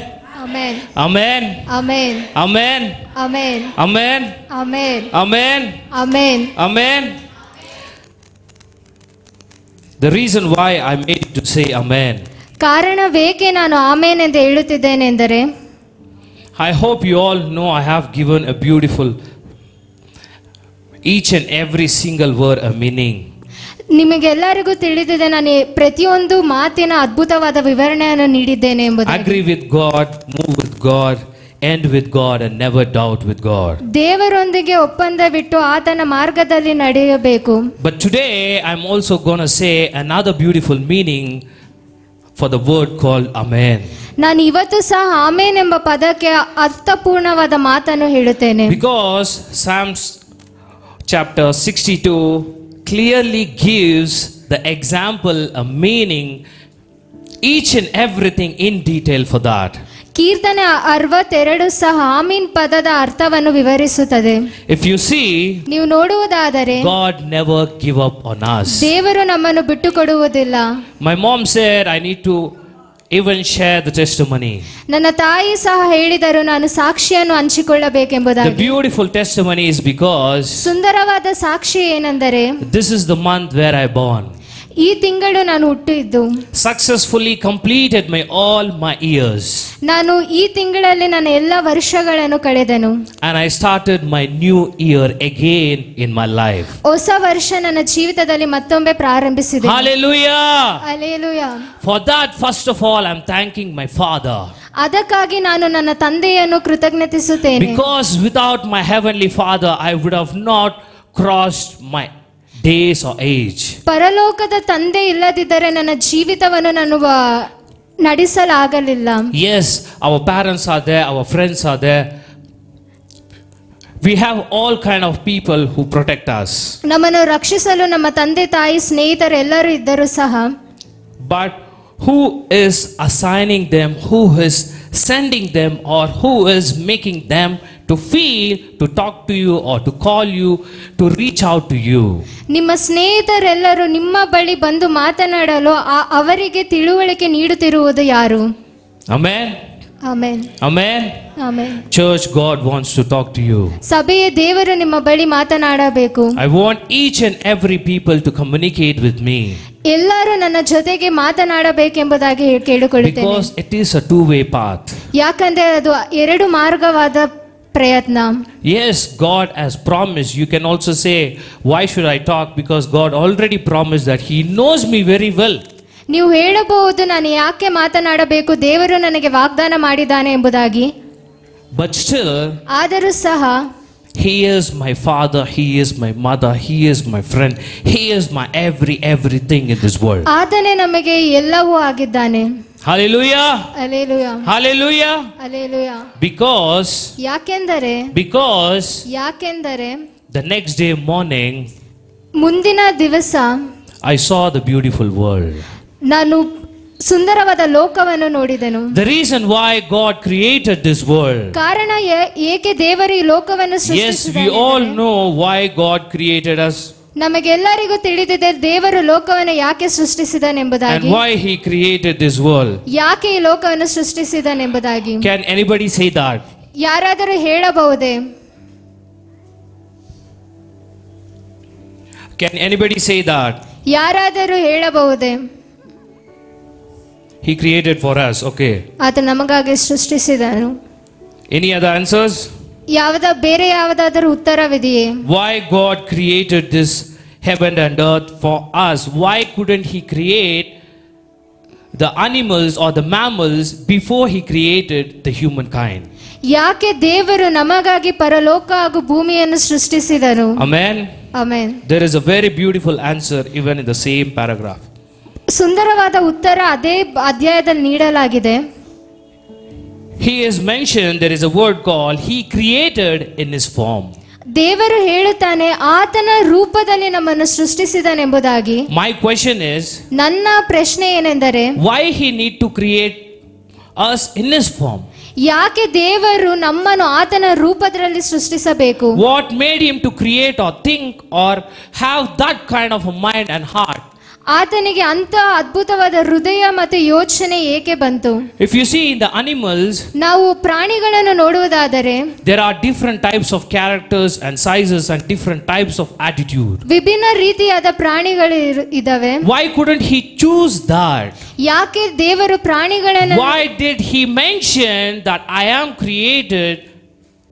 Amen. Amen. Amen. Amen. Amen. Amen. Amen. Amen. Amen. Amen. The reason why I made it to say amen. ಕಾರಣವೇಕೆ ನಾನು ಆಮೇನ್ ಎಂದು ಹೇಳುತ್ತಿದ್ದೇನೆಂದರೆ, I hope you all know I have given a beautiful, each and every single word a meaning. ನಿಮಗೆಲ್ಲರಿಗೂ ತಿಳಿದಿದೆ, ನಾನು ಪ್ರತಿಯೊಂದು ಮಾತಿನ ಅದ್ಭುತವಾದ ವಿವರಣೆಯನ್ನು ನೀಡಿದ್ದೇನೆ ಎಂಬುದು. Agree with God, move with God, end with God and never doubt with God. ದೇವರೊಂದಿಗೆ ಒಪ್ಪಂದವಿಟ್ಟು ಆತನ ಮಾರ್ಗದಲ್ಲಿ ನಡೆಯಬೇಕು. But today I'm also going to say another beautiful meaning for the word called amen. ನಾನು ಇವತ್ತು ಸಹ ಆಮೇನ್ ಎಂಬ ಪದಕ್ಕೆ ಅರ್ಥಪೂರ್ಣವಾದ ಮಾತನ್ನು ಹೇಳುತ್ತೇನೆ. Because Psalms chapter 62 clearly gives the example, a meaning, each and everything in detail for that. ಕೀರ್ತನೆ 62 ಸಹ ಆಮೀನ್ ಪದದ ಅರ್ಥವನ್ನು ವಿವರಿಸುತ್ತದೆ. If you see, ನೀವು ನೋಡುವುದಾದರೆ God never give up on us. ದೇವರು ನಮ್ಮನ್ನು ಬಿಟ್ಟು ಕೊಡುವುದಿಲ್ಲ. My mom said I need to even share the testimony. ನನ್ನ ತಾಯಿ ಸಹ ಹೇಳಿದರು ನಾನು ಸಾಕ್ಷಿಯನ್ನು ಹಂಚಿಕೊಳ್ಳಬೇಕೆಂಬುದಾಗಿ. The beautiful testimony is because ಸುಂದರವಾದ ಸಾಕ್ಷಿ ಏನೆಂದರೆ, this is the month where I born. ಈ ತಿಂಗಳು ನಾನು ಹುಟ್ಟಿದ್ದು, Successfully completed all my years. ನಾನು ಈ ತಿಂಗಳಲ್ಲಿ ನನ್ನ ಎಲ್ಲ ವರ್ಷಗಳನ್ನು ಕಳೆದೆನು. And I started my new year again in my life. ಹೊಸ ವರ್ಷ ನನ್ನ ಜೀವಿತದಲ್ಲಿ ಮತ್ತೊಮ್ಮೆ ಪ್ರಾರಂಭಿಸಿದೆ. Hallelujah. Hallelujah. For that, first of all, I'm thanking my father. ಅದಕ್ಕಾಗಿ ನಾನು ನನ್ನ ತಂದೆಯನ್ನು ಕೃತಜ್ಞತಿಸುತ್ತೇನೆ. Because without my heavenly father, I would have not crossed my days or age. ಪರಲೋಕದ ತಂದೆ ಇಲ್ಲದಿದ್ದರೆ ನನ್ನ ಜೀವಿತವನ್ನು ನಾನು ನಡೆಸಲಾಗಲಿಲ್ಲ. Yes, our parents are there, our friends are there. We have all kind of people who protect us. ನಮ್ಮನ್ನು ರಕ್ಷಿಸಲು ನಮ್ಮ ತಂದೆ ತಾಯಿ ಸ್ನೇಹಿತರು ಎಲ್ಲರೂ ಇದ್ದರೂ ಸಹ, But who is assigning them, who is sending them, or who is making them to feel, to talk to you, or to call you, to reach out to you? ನಿಮ್ಮ ಸ್ನೇಹಿತರೆಲ್ಲರೂ ನಿಮ್ಮ ಬಳಿ ಬಂದು ಮಾತನಾಡಲು ಅವರಿಗೆ ತಿಳುವಳಿಕೆ ನೀಡುತ್ತಿರುವುದು ಯಾರು? Amen. Amen. Amen. Amen. Church, God wants to talk to you. ಸಭೆಯ ದೇವರು ನಿಮ್ಮ ಬಳಿ ಮಾತನಾಡಬೇಕು. I want each and every people to communicate with me. ಎಲ್ಲರೂ ನನ್ನ ಜೊತೆಗೆ ಮಾತನಾಡಬೇಕೆಂಬುದಾಗಿ ಕೇಳಿಕೊಳ್ಳುತ್ತೇನೆ. Because it is a two-way path. ಯಾಕಂದ್ರೆ ಅದು ಎರಡು ಮಾರ್ಗವಾದ ಪ್ರಯತ್ನ. Yes, God has promised. You can also say, why should I talk? Because God already promised that He knows me very well. ನೀವು ಹೇಳಬಹುದು, ನಾನು ಯಾಕೆ ಮಾತನಾಡಬೇಕು, ದೇವರು ನನಗೆ ವಾಗ್ದಾನ ಮಾಡಿದ್ದಾನೆ ಎಂಬುದಾಗಿ. But still, ಆದರೂ ಸಹ He is my father, He is my mother, He is my friend, He is my everything in this world. ಆತನೇ ನಮಗೆ ಎಲ್ಲವೂ ಆಗಿದ್ದಾನೆ. Hallelujah. Hallelujah. Hallelujah. Hallelujah. Because ಯಾಕೆಂದರೆ the next day morning ಮುಂದಿನ ದಿವಸ I saw the beautiful world. ನಾನು ಸುಂದರವಾದ ಲೋಕವನ್ನು ನೋಡಿದೆನು. The reason why God created this world. ಕಾರಣ ಏಕೆ ದೇವರು ಈ ಲೋಕವನ್ನು Yes, ಸೃಷ್ಟಿಸಿದ್ದಾನೆ? we all know why God created us. ನಮಗೆಲ್ಲರಿಗೂ ತಿಳಿದಿದೆ ದೇವರು ಲೋಕವನ್ನು ಯಾಕೆ ಸೃಷ್ಟಿಸಿದನೆಂಬುದಾಗಿ. And why He created this world. ಯಾಕೆ ಈ ಲೋಕವನ್ನು ಸೃಷ್ಟಿಸಿದನೆಂಬುದಾಗಿ. Can anybody say that? ಯಾರಾದರೂ ಹೇಳಬಹುದೇ? Can anybody say that? ಯಾರಾದರೂ ಹೇಳಬಹುದೇ? He created for us. Okay. ಆತ ನಮಗಾಗಿ ಸೃಷ್ಟಿಸಿದನು. Any other answers? ಬೇರೆ ಯಾವುದಾದರೂ ಉತ್ತರವಿದೆಯೇ? Why God created this heaven and earth for us? Why couldn't He create the animals or the mammals before He created the humankind? ಯಾಕೆ ದೇವರು ನಮಗಾಗಿ ಪರಲೋಕ ಹಾಗೂ ಭೂಮಿಯನ್ನು ಸೃಷ್ಟಿಸಿದನು? Amen. Amen. There is a very beautiful answer even in the same paragraph. ಸುಂದರವಾದ ಉತ್ತರ ಅದೇ ಅಧ್ಯಾಯದಲ್ಲಿ ನೀಡಲಾಗಿದೆ. He is mentioned, there is a word called He created in His form. ದೇವರು ಹೇಳುತ್ತಾನೆ ಆತನ ರೂಪದಲ್ಲಿ ನಮ್ಮನ್ನು ಸೃಷ್ಟಿಸಿದನೆಂಬುದಾಗಿ. My question is, ನನ್ನ ಪ್ರಶ್ನೆ ಏನೆಂದರೆ, why He need to create us in His form? ಯಾಕೆ ದೇವರು ನಮ್ಮನ್ನು ಆತನ ರೂಪದಲ್ಲಿ ಸೃಷ್ಟಿಸಬೇಕು? What made Him to create or think or have that kind of a mind and heart? ಆತನಿಗೆ ಅಂತ ಅದ್ಭುತವಾದ ಹೃದಯ ಮತ್ತು ಯೋಚನೆ ಏಕೆ ಬಂತು? If you see in the animals, ನಾವು ಪ್ರಾಣಿಗಳನ್ನು ನೋಡುವುದಾದರೆ there are different types of characters and sizes and different types of attitude. ವಿಭಿನ್ನ ರೀತಿಯಾದ ಪ್ರಾಣಿಗಳು ಇದಾವೆ. Why couldn't He choose that? ಯಾಕೆ ದೇವರು ಪ್ರಾಣಿಗಳನ್ನು Why did He mention that I am created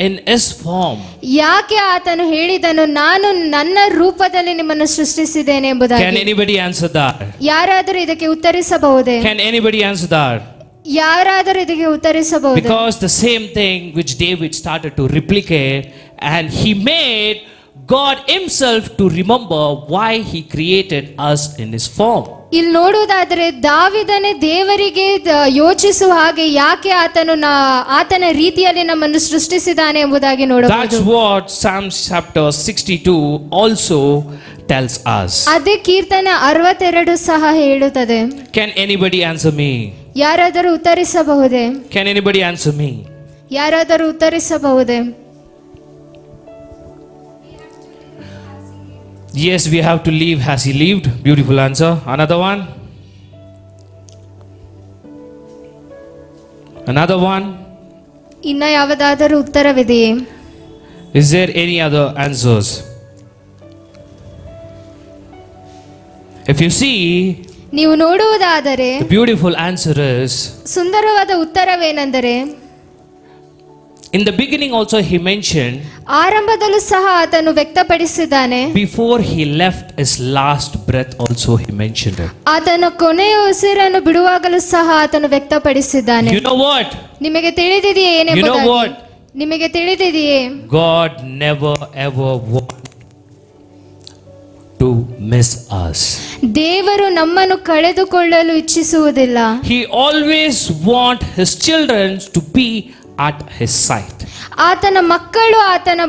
in His form? ಯಾಕೆ ಆತನು ಹೇಳಿದನು ನಾನು ನನ್ನ ರೂಪದಲ್ಲಿ ನಿಮ್ಮನ್ನು ಸೃಷ್ಟಿಸಿದ್ದೇನೆ ಎಂಬುದಾಗಿ? Can anybody answer that? ಯಾರಾದರೂ ಇದಕ್ಕೆ ಉತ್ತರಿಸಬಹುದೇ? Can anybody answer that? ಯಾರಾದರೂ ಇದಕ್ಕೆ ಉತ್ತರಿಸಬಹುದೇ? Because the same thing which David started to replicate, and he made God Himself to remember why He created us in His form. ಇಲ್ಲಿ ನೋಡುವುದಾದರೆ ದಾವಿದನೇ ದೇವರಿಗೆ ಯೋಚಿಸುವ ಹಾಗೆ ಯಾಕೆ ಆತನು ಆತನ ರೀತಿಯಲ್ಲಿ ನಮ್ಮನ್ನು ಸೃಷ್ಟಿಸಿದ್ದಾನೆ ಎಂಬುದಾಗಿ ನೋಡಬಹುದು. That's what Psalms chapter 62 also tells us. ಅದೇ ಕೀರ್ತನೆ 62 ಸಹ ಹೇಳುತ್ತದೆ. Can anybody answer me? ಯಾರಾದರೂ ಉತ್ತರಿಸಬಹುದೇ? Can anybody answer me? ಯಾರಾದರೂ ಉತ್ತರಿಸಬಹುದೇ? Yes, we have to live as He lived. Beautiful answer. Another one. Another one. ಇನ್ನ ಯಾವುದಾದರೂ ಉತ್ತರವಿದೆಯೇ? Is there any other answers? If you see, ನೀವು ನೋಡುವುದಾದರೆ the beautiful answer is, ಸುಂದರವಾದ ಉತ್ತರವೇನೆಂದರೆ, in the beginning also He mentioned, ಆರಂಭದಲ್ಲೂ ಸಹ ಆತನು ವ್ಯಕ್ತಪಡಿಸಿದ್ದಾನೆ. before He left His last breath also He mentioned it. ಆತನ ಕೊನೆಯ ಉಸಿರನ್ನು ಬಿಡುವಾಗಲೂ ಸಹ ಆತನು ವ್ಯಕ್ತಪಡಿಸಿದ್ದಾನೆ. You know what? ನಿಮಗೆ ತಿಳಿದಿದೆಯೇ ಏನೆಂಬುದಾಗಿ? You know what? ನಿಮಗೆ ತಿಳಿದಿದೆಯೇ? God never ever wanted to miss us. ದೇವರು ನಮ್ಮನ್ನು ಕಳೆದುಕೊಳ್ಳಲು ಇಚ್ಛಿಸುವುದಿಲ್ಲ. He always wants his children to be at his side. ಆತನ ಮಕ್ಕಳು ಆತನ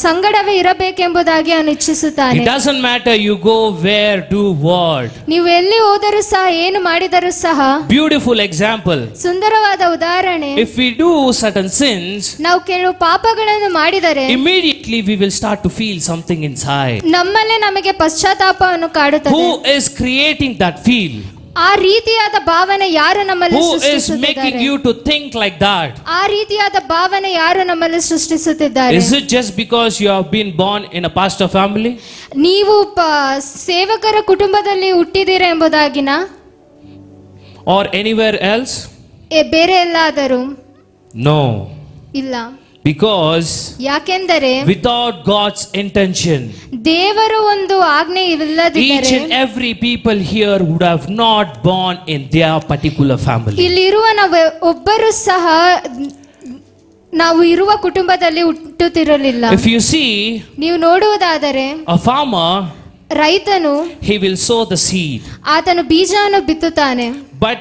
ಸಂಗಡವೇ ಇರಬೇಕೆಂಬುದಾಗಿ ಅವನು ಇಚ್ಛಿಸುತ್ತಾನೆ. It doesn't matter you go where, do what. ನೀವು ಎಲ್ಲಿ ಹೋದರೂ ಸಹ ಏನು ಮಾಡಿದರೂ ಸಹ. Beautiful example. ಸುಂದರವಾದ ಉದಾಹರಣೆ. If we do certain sins, ನಾವು ಕೆಲವು ಪಾಪಗಳನ್ನು ಮಾಡಿದರೆ immediately we will start to feel something inside. ನಮ್ಮಲ್ಲೇ ನಮಗೆ ಪಶ್ಚಾತ್ತಾಪವನ್ನು ಕಾಡುತ್ತದೆ. Who is creating that feel? ಆ ರೀತಿಯಾದ ಭಾವನೆ ಯಾರು ನಮ್ಮಲ್ಲಿ Who is ಸೃಷ್ಟಿಸುತ್ತಿದ್ದಾರೆ? making you to think like that? ಆ ರೀತಿಯಾದ ಭಾವನೆ ಯಾರು ನಮ್ಮಲ್ಲಿ ಸೃಷ್ಟಿಸುತ್ತಿದ್ದಾರೆ? Is it just because you have been born in a pastor family? ನೀವು ಸೇವಕರ ಕುಟುಂಬದಲ್ಲಿ ಹುಟ್ಟಿದ್ದೀರಾ ಎಂಬುದಾಗಿನ? Or anywhere else? ಬೇರೆ ಎಲ್ಲಾದರೂ? No. ಇಲ್ಲ. Because ಯಾಕೆಂದರೆ without God's intention, ದೇವರ ಒಂದು ಆಜ್ಞೆ ಇಲ್ಲದಿದ್ದರೆ each and every people here would have not born in their particular family. ಇಲ್ಲಿರುವ ನಾವು ಒಬ್ಬರು ಸಹ ನಾವು ಇರುವ ಕುಟುಂಬದಲ್ಲಿ ಹುಟ್ಟುತ್ತಿರಲಿಲ್ಲ. If you see, ನೀವು ನೋಡುವುದಾದರೆ a farmer, ರೈತನು he will sow the seed. ಆತನು ಬೀಜವನ್ನು ಬಿತ್ತುತ್ತಾನೆ. But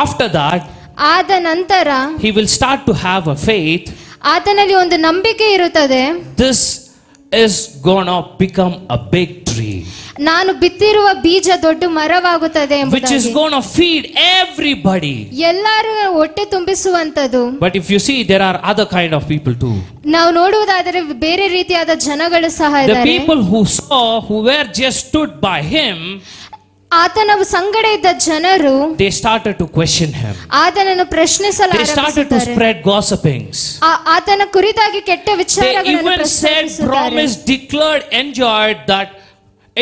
after that, ಆದ ನಂತರ he will start to have a faith. ಆತನಲ್ಲಿ ಒಂದು ನಂಬಿಕೆ ಇರುತ್ತದೆ. This is gonna become a big tree. ನಾನು ಬಿತ್ತಿರುವ ಬೀಜ ದೊಡ್ಡ ಮರವಾಗುತ್ತದೆ which is gonna feed everybody. ಎಲ್ಲರೂ ಹೊಟ್ಟೆ ತುಂಬಿಸುವಂತದ್ದು. But if you see, there are other kind of people too. ನಾವು ನೋಡುವುದಾದರೆ ಬೇರೆ ರೀತಿಯಾದ ಜನಗಳು ಸಹ The ಇದ್ದಾರೆ. people who were just stood by him, ಆತನ ಸಂಗಡ ಇದ್ದ ಜನರು they started to question him. ಆತನನ್ನು ಪ್ರಶ್ನಿಸಲು They started to spread gossipings. ಆತನ ಕುರಿತಾಗಿ ಕೆಟ್ಟ They ವಿಚಾರಗಳನ್ನು even said, promised, declared, enjoyed that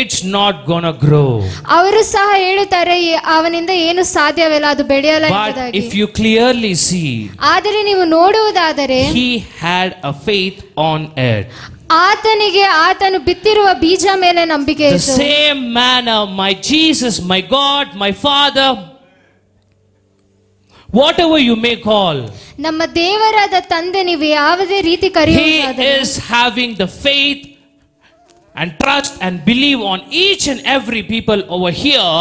it's not gonna grow. ಅವರು ಸಹ ಹೇಳುತ್ತಾರೆ ಅವನಿಂದ ಏನು ಸಾಧ್ಯವಿಲ್ಲ, ಅದು ಬೆಳೆಯಲ್ಲ But ಎಂಬುದಾಗಿ. if you clearly see, ಆದರೆ ನೀವು ನೋಡುವುದಾದರೆ he had a faith on it. ಆತನಿಗೆ ಆತನು ಬಿತ್ತಿರುವ ಬೀಜ ಮೇಲೆ ನಂಬಿಕೆ The ಇತ್ತು. same manner, my Jesus, my God, my Father, whatever you may call, ನಮ್ಮ ದೇವರಾದ ತಂದೆ ನೀವು ಯಾವುದೇ ರೀತಿ he ಕರೆಯುವುದಾದರೆ is having the faith and trust and believe on each and every people over here.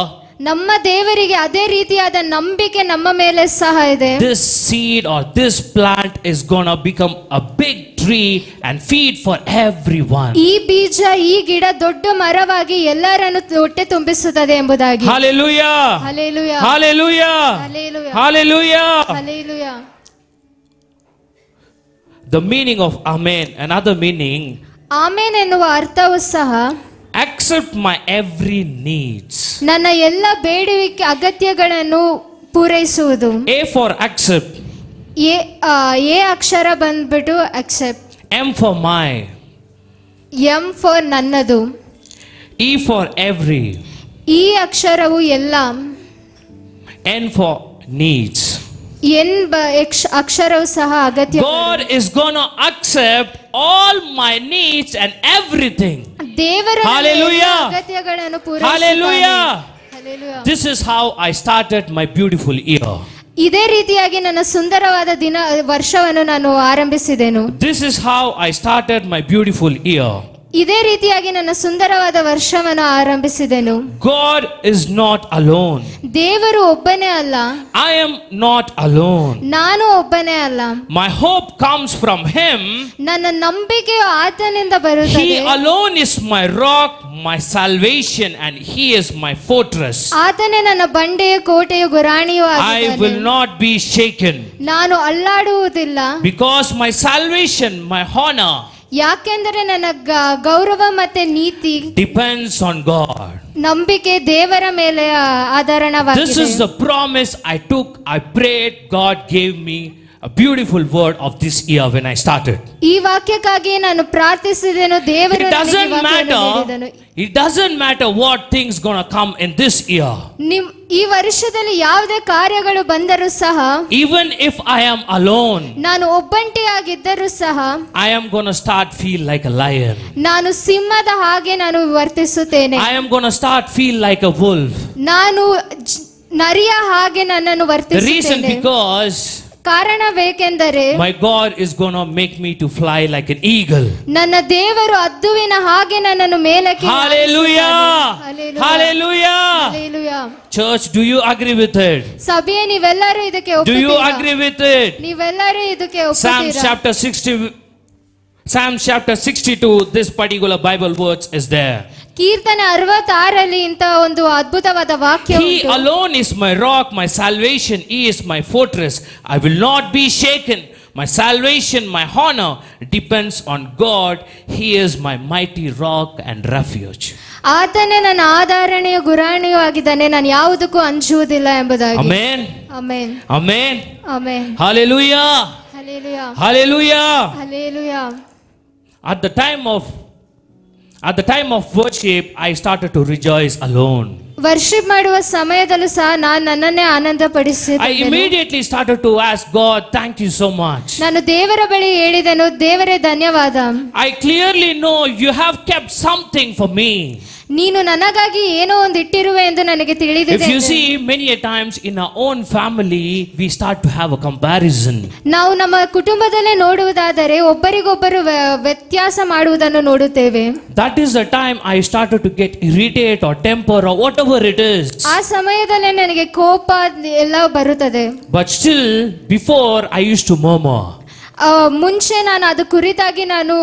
ನಮ್ಮ ದೇವರಿಗೆ ಅದೇ ರೀತಿಯಾದ ನಂಬಿಕೆ ನಮ್ಮ ಮೇಲೆ ಸಹ ಇದೆ. This seed or this plant is gonna become a big tree and feed for everyone. ಈ ಬೀಜ ಈ ಗಿಡ ದೊಡ್ಡ ಮರವಾಗಿ ಎಲ್ಲರನ್ನು ಹೊಟ್ಟೆ ತುಂಬಿಸುತ್ತದೆ ಎಂಬುದಾಗಿ. Hallelujah. Hallelujah. Hallelujah. Hallelujah. Hallelujah. Hallelujah. The meaning of amen, another meaning, amen ಎನ್ನುವ ಅರ್ಥವು ಸಹ accept my every needs. ನನ್ನ ಎಲ್ಲ ಬೇಡುವಿಕೆ ಅಗತ್ಯಗಳನ್ನು ಪೂರೈಸುವುದು. A for accept. ಎ ಅಕ್ಷರ ಬಂದ್ಬಿಟ್ಟು accept. M for my. M for ನನ್ನದು. E for every. ಈ ಅಕ್ಷರವು ಎಲ್ಲ. N for needs. ಎನ್ ಅಕ್ಷರವು ಸಹ ಅಗತ್ಯ. God is gonna accept all my needs and everything. ದೇವರ Hallelujah. ಅಗತ್ಯಗಳನ್ನು Hallelujah. ಪೂರೈಸುತ್ತಾನೆ. This is how I started my beautiful year. ಇದೇ ರೀತಿಯಾಗಿ ನನ್ನ ಸುಂದರವಾದ ವರ್ಷವನ್ನು ನಾನು ಆರಂಭಿಸಿದೆನು. This is how I started my beautiful year. ಇದೇ ರೀತಿಯಾಗಿ ನನ್ನ ಸುಂದರವಾದ ವರ್ಷವನ್ನು ಆರಂಭಿಸಿದೆನು. God is not alone. ದೇವರು ಒಬ್ಬನೇ ಅಲ್ಲ. I am not alone. ನಾನು ಒಬ್ಬನೇ ಅಲ್ಲ. My hope comes from him. ನನ್ನ ನಂಬಿಕೆಯು ಆತನಿಂದ ಬರುತ್ತದೆ. He alone is my rock, my salvation, and he is my fortress. ಆತನೇ ನನ್ನ ಬಂಡೆಯು ಕೋಟೆಯು ಗುರಾಣಿಯೂ I ಆಗಿದ್ದಾನೆ. will not be shaken. ನಾನು ಅಲ್ಲಾಡುವುದಿಲ್ಲ. Because my salvation, my honor, ಯಾಕೆಂದರೆ ನನ್ನ ಗೌರವ ಮತ್ತೆ ನೀತಿ depends on God. ನಂಬಿಕೆ ದೇವರ ಮೇಲೆ ಆಧಾರವಾಗಿದೆ. This is the promise I took. I prayed. God gave me a beautiful word of this year when I started. ಈ ವಾಕ್ಯಕ್ಕಾಗಿ ನಾನು ಪ್ರಾರ್ಥಿಸಿದೆನು. ದೇವರು It doesn't ನನಗೆ ವಾಕ್ಯವನ್ನು matter. ನೀಡಿದನು. It doesn't matter what things gonna come in this year. ಈ ವರ್ಷದಲ್ಲಿ ಯಾವುದೇ ಕಾರ್ಯಗಳು ಬಂದರೂ ಸಹ, Even if I am alone, ನಾನು ಒಬ್ಬಂಟಿಯಾಗಿದ್ದರೂ ಸಹ, I am gonna start feel like a lion. ನಾನು ಸಿಂಹದ ಹಾಗೆ ನಾನು ವರ್ತಿಸುತ್ತೇನೆ. I am gonna start feel like a wolf. ನಾನು ನರಿಯ ಹಾಗೆ ನನ್ನನ್ನು The reason ವರ್ತಿಸುತ್ತೇನೆ. because ಕಾರಣವೇಕೆಂದರೆ my God is going to make me to fly like an eagle. ನನ್ನ ದೇವರು ಹದ್ದುವಿನ ಹಾಗೆ ನನ್ನನ್ನು ಮೇಲಕ್ಕೆ Hallelujah! Hallelujah! Hallelujah! Hallelujah! Church, do you agree with it? ಸಭೆಯೇ ನೀವೆಲ್ಲರೂ ಇದಕ್ಕೆ Do you ಒಪ್ಪುತ್ತೀರಾ? agree with it? ನೀವೆಲ್ಲರೂ ಇದಕ್ಕೆ Psalm ಒಪ್ಪುತ್ತೀರಾ? chapter 60, Psalm chapter 62, this particular Bible words is there. ಕೀರ್ತನೆ 66ರಲ್ಲಿ ಇಂತ ಒಂದು ಅದ್ಭುತವಾದ ವಾಕ್ಯ He ಉಂಟು. alone is my rock, my salvation. He is my fortress. I will not be shaken. My salvation, my honor depends on God. He is my mighty rock and refuge. ಆತನೇ ನನ್ನ ಆಧಾರಣೆಯು ಗುರಾಣಿಯೂ ಆಗಿದ್ದಾನೆ, ನಾನು ಯಾವುದಕ್ಕೂ ಅಂಜುವುದಿಲ್ಲ ಎಂಬುದಾಗಿ. Amen. Amen. Amen. Amen. Hallelujah. Hallelujah. Hallelujah. Hallelujah. At the time of worship, I started to rejoice alone. Worship ಮಾಡುವ ಸಮಯದಲ್ಲೂ ಸಹ ನಾನು ನನ್ನನ್ನೇ ಆನಂದ I ಪಡಿಸಿದೆನು. immediately started to ask God, thank you so much. ನಾನು ದೇವರ ಬಳಿ ಹೇಳಿದೆನು, ದೇವರೇ ಧನ್ಯವಾದ. I clearly know you have kept something for me. ನೀನು ನನಗಾಗಿ ಏನೋ ಒಂದು ಇಟ್ಟಿರುವೆ ಎಂದು ನನಗೆ ತಿಳಿದಿದೆ. If you see, many a times in our own family, we start to have a comparison. ನಾವು ನಮ್ಮ ಕುಟುಂಬದಲ್ಲೇ ನೋಡುವುದಾದರೆ ಒಬ್ಬರಿಗೊಬ್ಬರು ವ್ಯತ್ಯಾಸ ಮಾಡುವುದನ್ನು ನೋಡುತ್ತೇವೆ. That is the time I started to get irritated or temper or whatever it is. ಆ ಸಮಯದಲ್ಲೇ ನನಗೆ ಕೋಪ ಎಲ್ಲ ಬರುತ್ತದೆ. But still, before I used to murmur. ಮುಂಚೆ ನಾನು ಅದು ಕುರಿತಾಗಿ ನಾನು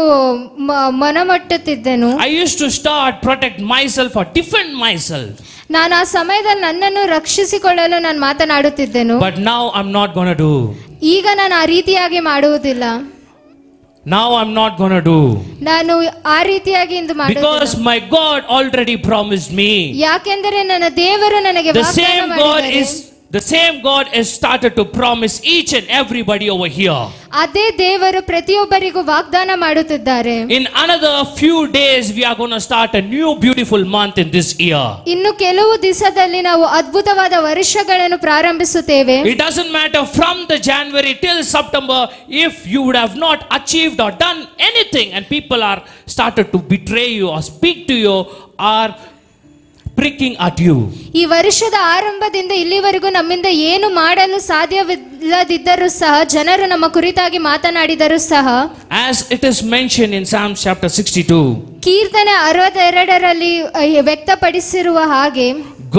ಮನಮಟ್ಟುತ್ತಿದ್ದೆನು. I used to start protect myself or defend myself. ನಾನು ಆ ಸಮಯದಲ್ಲಿ ನನ್ನನ್ನು ರಕ್ಷಿಸಿಕೊಳ್ಳಲು ನಾನು ಮಾತನಾಡುತ್ತಿದ್ದೆನು. But now I'm not going to do. ಈಗ ನಾನು ಆ ರೀತಿಯಾಗಿ ಮಾಡುವುದಿಲ್ಲ. Now I'm not going to do. ನಾನು ಆ ರೀತಿಯಾಗಿ ಇಂದು Because ಮಾಡುವುದಿಲ್ಲ. my God already promised me. ಯಾಕೆಂದರೆ ನನ್ನ ದೇವರು ನನಗೆ The ವಾಗ್ದಾನ same God ಮಾಡಿದ್ದಾರೆ. The same God has started to promise each and everybody over here. ಅದೇ ದೇವರು ಪ್ರತಿಯೊಬ್ಬರಿಗೂ ವಾಗ್ದಾನ ಮಾಡುತ್ತಿದ್ದಾರೆ. In another few days, we are going to start a new beautiful month in this year. ಇನ್ನು ಕೆಲವು ದಿವಸದಲ್ಲಿ ನಾವು ಅದ್ಭುತವಾದ ವರ್ಷಗಳನ್ನು ಪ್ರಾರಂಭಿಸುತ್ತೇವೆ. It doesn't matter from the January till September, if you would have not achieved or done anything and people are started to betray you or speak to you or pricking at you. ಈ ವರ್ಷದ ಆರಂಭದಿಂದ ಇಲ್ಲಿವರೆಗೂ ನಮ್ಮಿಂದ ಏನು ಮಾಡಲು ಸಾಧ್ಯವಿಲ್ಲದಿದ್ದರೂ ಸಹ ಜನರು ನಮ್ಮ ಕುರಿತಾಗಿ ಮಾತನಾಡಿದರೂ ಸಹ, As it is mentioned in Psalm chapter 62, ಕೀರ್ತನೆ 62ರಲ್ಲಿ ವ್ಯಕ್ತಪಡಿಸಿರುವ ಹಾಗೆ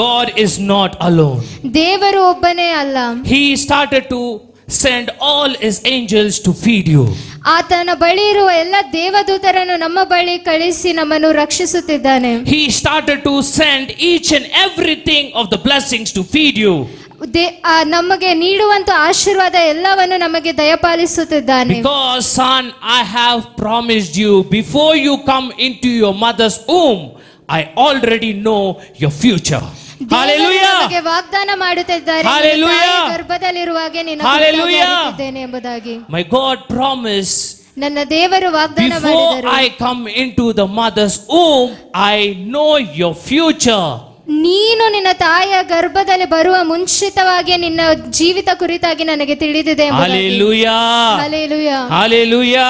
God is not alone. ದೇವರು ಒಬ್ಬನೇ ಅಲ್ಲ. He started to send all his angels to feed you. ಆತನ ಬಳಿ ಇರುವ ಎಲ್ಲ ದೇವದೂತರನ್ನು ನಮ್ಮ ಬಳಿ ಕಳಿಸಿ ನಮ್ಮನ್ನು ರಕ್ಷಿಸುತ್ತಿದ್ದಾನೆ. He started to send each and everything of the blessings to feed you. ನಮಗೆ ನೀಡುವಂತ ಆಶೀರ್ವಾದ ಎಲ್ಲವನ್ನು ನಮಗೆ ದಯಪಾಲಿಸುತ್ತಿದ್ದಾನೆ. Because son, I have promised you before you come into your mother's womb, I already know your future. Hallelujah. ನಮಗೆ ವಾಗ್ದಾನ ಮಾಡುತ್ತಿದ್ದಾರೆ, Hallelujah. ಗರ್ಭದಲ್ಲಿರುವಾಗೆ ನಿನ್ನ Hallelujah. ಕುರಿತಾಗಿ ಎಂಬುದಾಗಿ. My God promised, ನನ್ನ ದೇವರು ವಾಗ್ದಾನ before ಮಾಡಿದರು, I come into the mother's womb, I know your future. ನೀನು ನಿನ್ನ ತಾಯಿಯ ಗರ್ಭದಲ್ಲಿ ಬರುವ ಮುಂಚಿತವಾಗಿ ನಿನ್ನ ಜೀವಿತ ಕುರಿತಾಗಿ ನನಗೆ ತಿಳಿದಿದೆ ಎಂಬುದಾಗಿ. Hallelujah. Hallelujah. Hallelujah.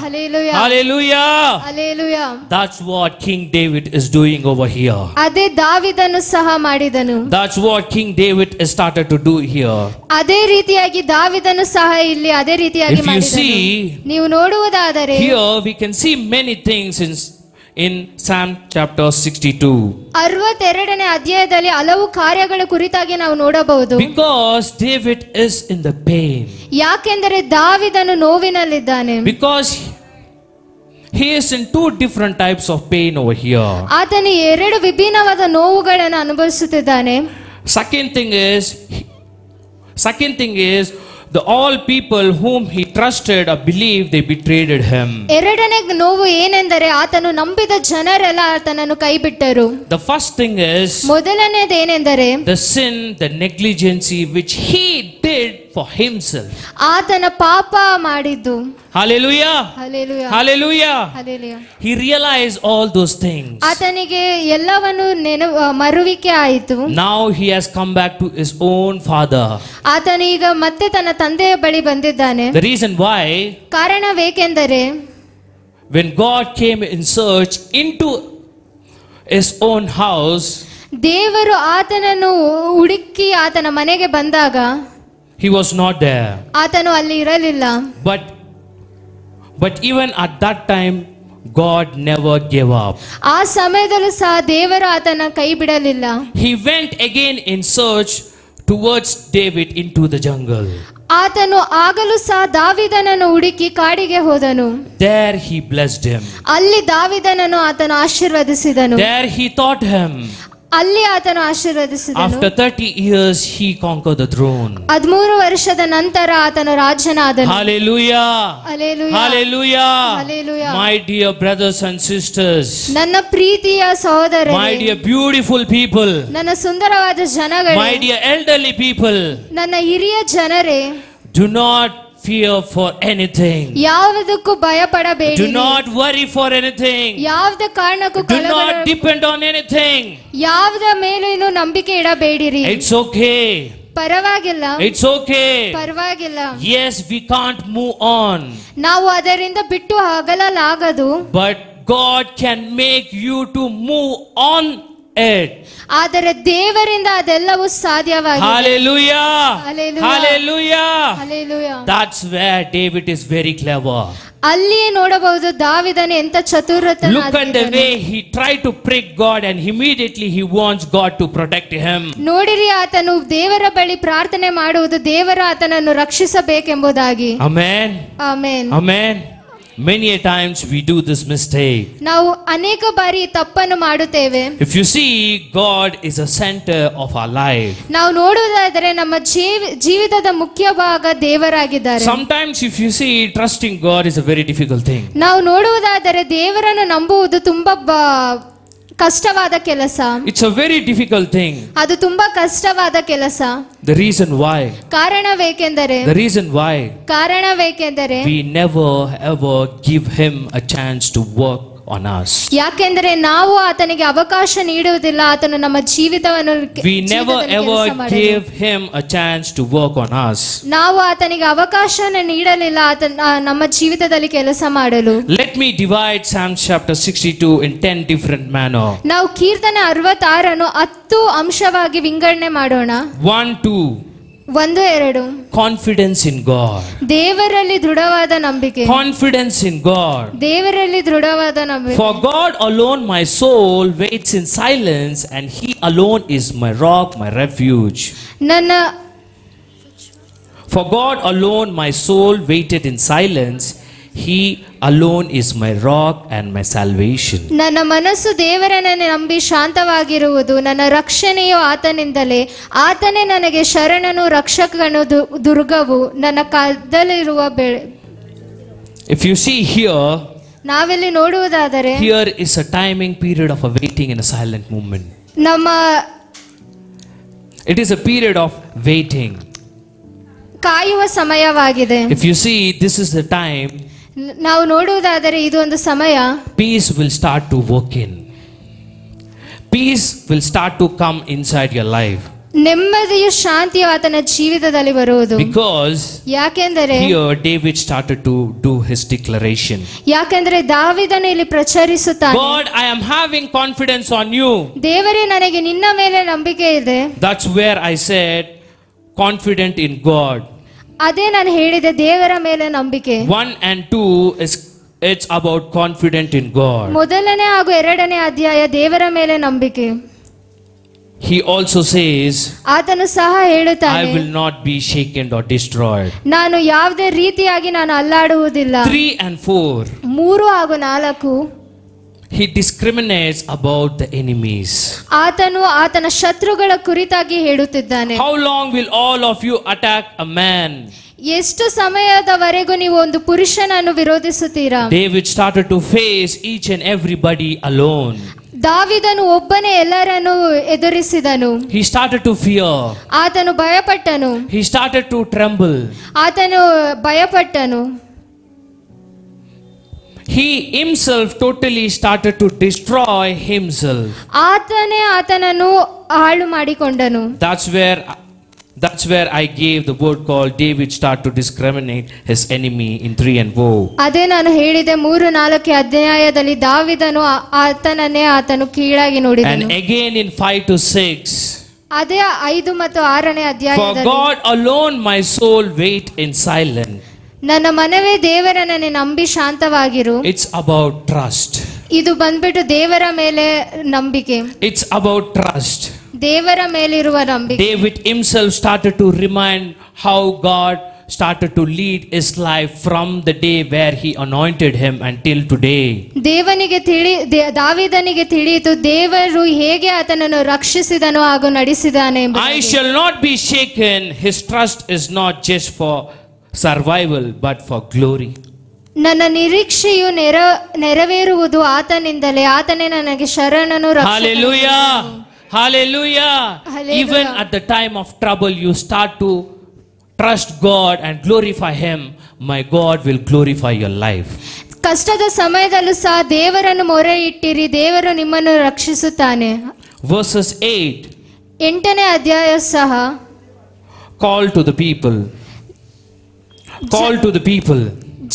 Hallelujah. Hallelujah. Hallelujah. That's what King David is doing over here. ಅದೇ ದಾವೀದನು ಸಹ ಮಾಡಿದನು. That's what King David has started to do here. ಅದೇ ರೀತಿಯಾಗಿ ದಾವೀದನು ಸಹ ಇಲ್ಲಿ ಅದೇ ರೀತಿಯಾಗಿ If you ಮಾಡಿದನು. see, ನೀವು ನೋಡುವುದಾದರೆ here we can see many things in Psalm chapter 62. 62ನೇ ಅಧ್ಯಾಯದಲ್ಲಿ ಹಲವು ಕಾರ್ಯಗಳ ಕುರಿತಾಗಿ ನಾವು ನೋಡಬಹುದು. Because David is in the pain. ಯಾಕೆಂದರೆ ದಾವೀದನು ನೋವಿನಲ್ಲಿದ್ದಾನೆ. Because he is in two different types of pain over here. ಆತನು ಎರಡು ವಿಭಿನ್ನವಾದ ನೋವುಗಳನ್ನು ಅನುಭವಿಸುತ್ತಿದ್ದಾನೆ. Second thing is the all people whom he trusted or believed, they betrayed him. ಎರಡನೇ ನೋವು ಏನೆಂದರೆ ಆತನು ನಂಬಿದ ಜನರೆಲ್ಲ ಆತನನ್ನು ಕೈಬಿಟ್ಟರು. The first thing is ಮೊದಲನೇದು ಏನೆಂದರೆ the sin, the negligence which he did for himself. ಆತನ ಪಾಪ ಮಾಡಿದ್ದು. Hallelujah. Hallelujah. Hallelujah. Hallelujah. He realized all those things. ಆತನಿಗೆ ಎಲ್ಲವನ್ನು ಮರುವಿಕೆ ಆಯಿತು. Now he has come back to his own father. ಆತನು ಈಗ ಮತ್ತೆ ತನ್ನ ತಂದೆಯ ಬಳಿ ಬಂದಿದ್ದಾನೆ. The reason why, ಕಾರಣವೇಕೆಂದರೆ when God came in search into his own house, ದೇವರು ಆತನನ್ನು ಹುಡುಕಿ ಆತನ ಮನೆಗೆ ಬಂದಾಗ, He was not there. ಆತನು ಅಲ್ಲಿ ಇರಲಿಲ್ಲ. But even at that time, God never gave up. ಆ ಸಮಯದಲ್ಲೂ ಸಹ ದೇವರು ಆತನ ಕೈ ಬಿಡಲಿಲ್ಲ. He went again in search towards David into the jungle. ಆತನು ಆಗಲೂ ಸಹ ದಾವೀದನನ್ನು ಹುಡುಕಿ ಕಾಡಿಗೆ ಹೋದನು. There he blessed him. ಅಲ್ಲಿ ದಾವೀದನನ್ನು ಆತನು ಆಶೀರ್ವದಿಸಿದನು. There he taught him. ಅಲ್ಲಿ ಆತನು ಆಶೀರ್ವದಿಸಿದನು. After 30 years he conquered the throne. 13 ವರ್ಷದ ನಂತರ ಆತನು ರಾಜನಾದನು. Hallelujah. Hallelujah. Hallelujah. Hallelujah. My dear brothers and sisters. ನನ್ನ ಪ್ರೀತಿಯ ಸಹೋದರರೇ, My dear beautiful people. ನನ್ನ ಸುಂದರವಾದ ಜನಗಳೇ, My dear elderly people. ನನ್ನ ಹಿರಿಯ ಜನರೇ, Do not fear for anything. ಯಾವುದಕ್ಕೂ ಭಯಪಡಬೇಡಿ. Do not worry for anything. ಯಾವುದೇ ಕಾರಣಕ್ಕೂ Do not depend on anything. ಯಾವುದರ ಮೇಲೂ ನಂಬಿಕೆ ಇಡಬೇಡಿರಿ. It's okay. ಪರವಾಗಿಲ್ಲ. It's okay. ಪರವಾಗಿಲ್ಲ. Yes, we can't move on. ನಾವು ಅದರಿಂದ ಬಿಟ್ಟು ಹೋಗಲಾಗದು. But God can make you to move on it. ಆದರೆ ದೇವರಿಂದ ಅದೆಲ್ಲವೂ ಸಾಧ್ಯವಾಗಿದೆ. Hallelujah. Hallelujah. Hallelujah. Hallelujah. That's where David is very clever. ಅಲ್ಲಿಯೇ ನೋಡಬಹುದು ದಾವೀದನು ಎಂತ ಚತುರತನ. Look at the way he tried to prick God and immediately he wants God to protect him. ನೋಡಿರಿ, ಆತನು ದೇವರ ಬಳಿ ಪ್ರಾರ್ಥನೆ ಮಾಡುವುದು ದೇವರು ಆತನನ್ನು ರಕ್ಷಿಸಬೇಕೆಂಬುದಾಗಿ. Amen. Amen. Amen. Many a times we do this mistake. ನಾವು ಅನೇಕ ಬಾರಿ ತಪ್ಪನ್ನು ಮಾಡುತ್ತೇವೆ. If you see, God is a center of our life. ನಾವು ನೋಡುವುದಾದರೆ ನಮ್ಮ ಜೀವಿತದ ಮುಖ್ಯ ಭಾಗ ದೇವರಾಗಿದ್ದಾರೆ. Sometimes if you see, trusting God is a very difficult thing. ನಾವು ನೋಡುವುದಾದರೆ ದೇವರನ್ನು ನಂಬುವುದು ತುಂಬಾ ಕಷ್ಟವಾದ ಕೆಲಸ. It's a very difficult thing. ಅದು ತುಂಬಾ ಕಷ್ಟವಾದ ಕೆಲಸ. The reason why? ಕಾರಣವೇಕೆಂದರೆ we never ever give him a chance to work on us. ಯಾಕೆಂದರೆ ನಾವು ಆತನಿಗೆ ಅವಕಾಶ ನೀಡುವುದಿಲ್ಲ ಆತನು ನಮ್ಮ ಜೀವಿತವನ್ನು. We never ever give him a chance to work on us. ನಾವು ಆತನಿಗೆ ಅವಕಾಶನ ನೀಡಲಿಲ್ಲ ನಮ್ಮ ಜೀವಿತದಲ್ಲಿ ಕೆಲಸ ಮಾಡಲು. Let me divide Psalm chapter 62 in 10 different manner. ನಾವು ಕೀರ್ತನೆ 66 10 ಅಂಶವಾಗಿ ವಿಂಗಡಣೆ ಮಾಡೋಣ. 1, 2. 1, 2. Confidence in God. ದೇವರಲ್ಲಿ ದೃಢವಾದ ನಂಬಿಕೆ. Confidence in God. ದೇವರಲ್ಲಿ ದೃಢವಾದ ನಂಬಿಕೆ. For God alone my soul waits in silence, and He alone is my rock, my refuge. For God alone my soul waited in silence. He alone is my rock and my salvation. ನನ್ನ ಮನಸ್ಸು ದೇವರನ್ನು ನಂಬಿ ಶಾಂತವಾಗಿರುವುದು. ನನ್ನ ರಕ್ಷಣೆಯು ಆತನಿಂದಲೇ. ಆತನೇ ನನಗೆ ಶರಣನು, ರಕ್ಷಕನು, ದುರ್ಗವು, ನನ್ನ ಕಾಲದಲ್ಲಿರುವ ಬೆಳೆ. If you see here, ನಾವಿಲ್ಲಿ ನೋಡುವುದಾದರೆ here is a timing period of a waiting in a silent movement. It is a period of waiting. ಕಾಯುವ ಸಮಯವಾಗಿದೆ. If you see, this is the time ನಾವು ನೋಡುವುದಾದರೆ ಇದು ಒಂದು ಸಮಯ. Peace will start to work in. Peace will start to come inside your life. ನೆಮ್ಮದಿಯು ಶಾಂತಿಯು ಆತನ ಜೀವಿತದಲ್ಲಿ ಬರುವುದು. Because ಯಾಕೆಂದರೆ here David started to do his declaration. ಯಾಕೆಂದರೆ ದಾವೀದನು ಇಲ್ಲಿ ಪ್ರಚಾರಿಸುತ್ತಾನೆ, God, I am having confidence on you. ದೇವರೇ, ನನಗೆ ನಿನ್ನ ಮೇಲೆ ನಂಬಿಕೆ ಇದೆ. That's where I said confident in God. ಅದೇ ನಾನು ಹೇಳಿದೆ, ದೇವರ ಮೇಲೆ ನಂಬಿಕೆ. 1 and 2 it's about confident in God. ಮೊದಲನೇ ಹಾಗೂ ಎರಡನೇ ಅಧ್ಯಾಯ ದೇವರ ಮೇಲೆ ನಂಬಿಕೆ. He also says, ಆತನು ಸಹ ಹೇಳುತ್ತಾನೆ, I will not be shaken or destroyed. ನಾನು ಯಾವುದೇ ರೀತಿಯಾಗಿ ನಾನು ಅಲ್ಲಾಡುವುದಿಲ್ಲ. 3 and 4 3 ಹಾಗೂ 4 he discriminates about the enemies. ಆತನು ಆತನ ಶತ್ರುಗಳ ಕುರಿತಾಗಿ ಹೇಳುತ್ತಿದ್ದಾನೆ. How long will all of you attack a man? ಎಷ್ಟು ಸಮಯದವರೆಗೂ ನೀವು ಒಂದು ಪುರುಷನನ್ನು ವಿರೋಧಿಸುತ್ತೀರಾ? David started to face each and everybody alone. ದಾವೀದನು ಒಬ್ಬನೇ ಎಲ್ಲರನ್ನು ಎದುರಿಸಿದನು. He started to fear. ಆತನು ಭಯಪಟ್ಟನು. He started to tremble. ಆತನು ಭಯಪಟ್ಟನು. He himself totally started to destroy himself. ಆತನೇ ಆತನನ್ನು ಹಾಳು ಮಾಡಿಕೊಂಡನು. That's where I gave the word called David start to discriminate his enemy in 3 and 4. ಅದೇ ನಾನು ಹೇಳಿದೆ 3-4 ಅಧ್ಯಾಯದಲ್ಲಿ ದಾವೀದನು ಆತನನ್ನೇ ಆತನು ಕೀಳಾಗಿ ನೋಡಿದನು. And again in 5 to 6. ಅದೇ 5 ಮತ್ತು 6ನೇ For ಅಧ್ಯಾಯದಲ್ಲಿ God alone my soul wait in silence. ನನ್ನ ಮನವೇ ದೇವರನ್ನೇ ನಂಬಿ ಶಾಂತವಾಗಿರು. It's about trust. ಇದು ಬಂದ್ಬಿಟ್ಟು ದೇವರ ಮೇಲೆ ನಂಬಿಕೆ. It's about trust. ದೇವರ ಮೇಲಿರುವ ನಂಬಿಕೆ. David himself started to remind how God started to lead his life from the day where he anointed him until today. ದಾವೀದನಿಗೆ ತಿಳಿಯಿತು ದೇವರು ಹೇಗೆ ಆತನನ್ನು ರಕ್ಷಿಸಿದನು ಹಾಗೂ ನಡೆಸಿದಾನೆ ಎಂಬುದಾಗಿ. I shall not be shaken. His trust is not just for survival but for glory. ನನ್ನ ನಿರೀಕ್ಷೆಯು ನೆರವೇರುವುದು ಆತನಿಂದಲೇ. ಆತನೇ ನನಗೆ ಶರಣನು. Hallelujah. Hallelujah. Even at the time of trouble you start to trust God and glorify him. My God will glorify your life. ಕಷ್ಟದ ಸಮಯದಲ್ಲೂ ಸಹ ದೇವರನ್ನು ಮೊರೆ ಇಟ್ಟಿರಿ, ದೇವರು ನಿಮ್ಮನ್ನು ರಕ್ಷಿಸುತ್ತಾನೆ. Verses 8. 8ನೇ ಅಧ್ಯಾಯ ಸಹ Call to the people. Call to the people.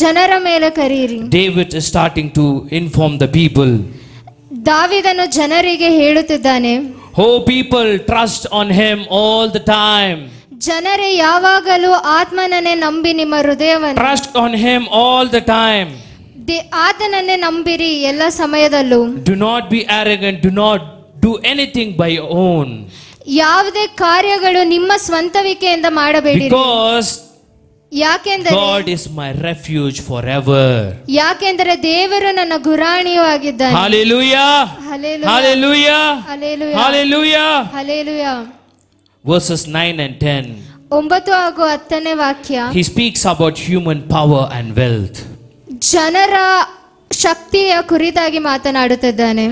ಜನರ ಮೇಲೆ ಕರೆಯಿರಿ. David is starting to inform the people. ದಾವೀದನು ಜನರಿಗೆ ಹೇಳುತ್ತಿದ್ದಾನೆ, Oh people, trust on him all the time. ಜನರೇ ಯಾವಾಗಲೂ ಆತ್ಮನನ್ನೇ ನಂಬಿ ನಿಮ್ಮ ಹೃದಯವನ್ನು. Trust on him all the time. ಆತನನ್ನೇ ನಂಬಿರಿ ಎಲ್ಲ ಸಮಯದಲ್ಲೂ. Do not be arrogant. Do not do anything by your own. ಯಾವುದೇ ಕಾರ್ಯಗಳು ನಿಮ್ಮ ಸ್ವಂತವಿಕೆಯಿಂದ ಮಾಡಬೇಡಿ. Because ಯಾಕೆಂದರೆ God is my refuge forever. ಯಾಕೆಂದರೆ ದೇವರು ನನ್ನ ಗುರಾಣಿಯೂ ಆಗಿದ್ದಾನೆ. Hallelujah. Hallelujah. Hallelujah. Hallelujah. Hallelujah. Hallelujah. Verses 9 and 10. 9 ಹಾಗೂ 10ನೇ ವಾಕ್ಯ. He speaks about human power and wealth. ಜನರ ಶಕ್ತಿಯ ಕುರಿತಾಗಿ ಮಾತನಾಡುತ್ತಿದ್ದಾನೆ.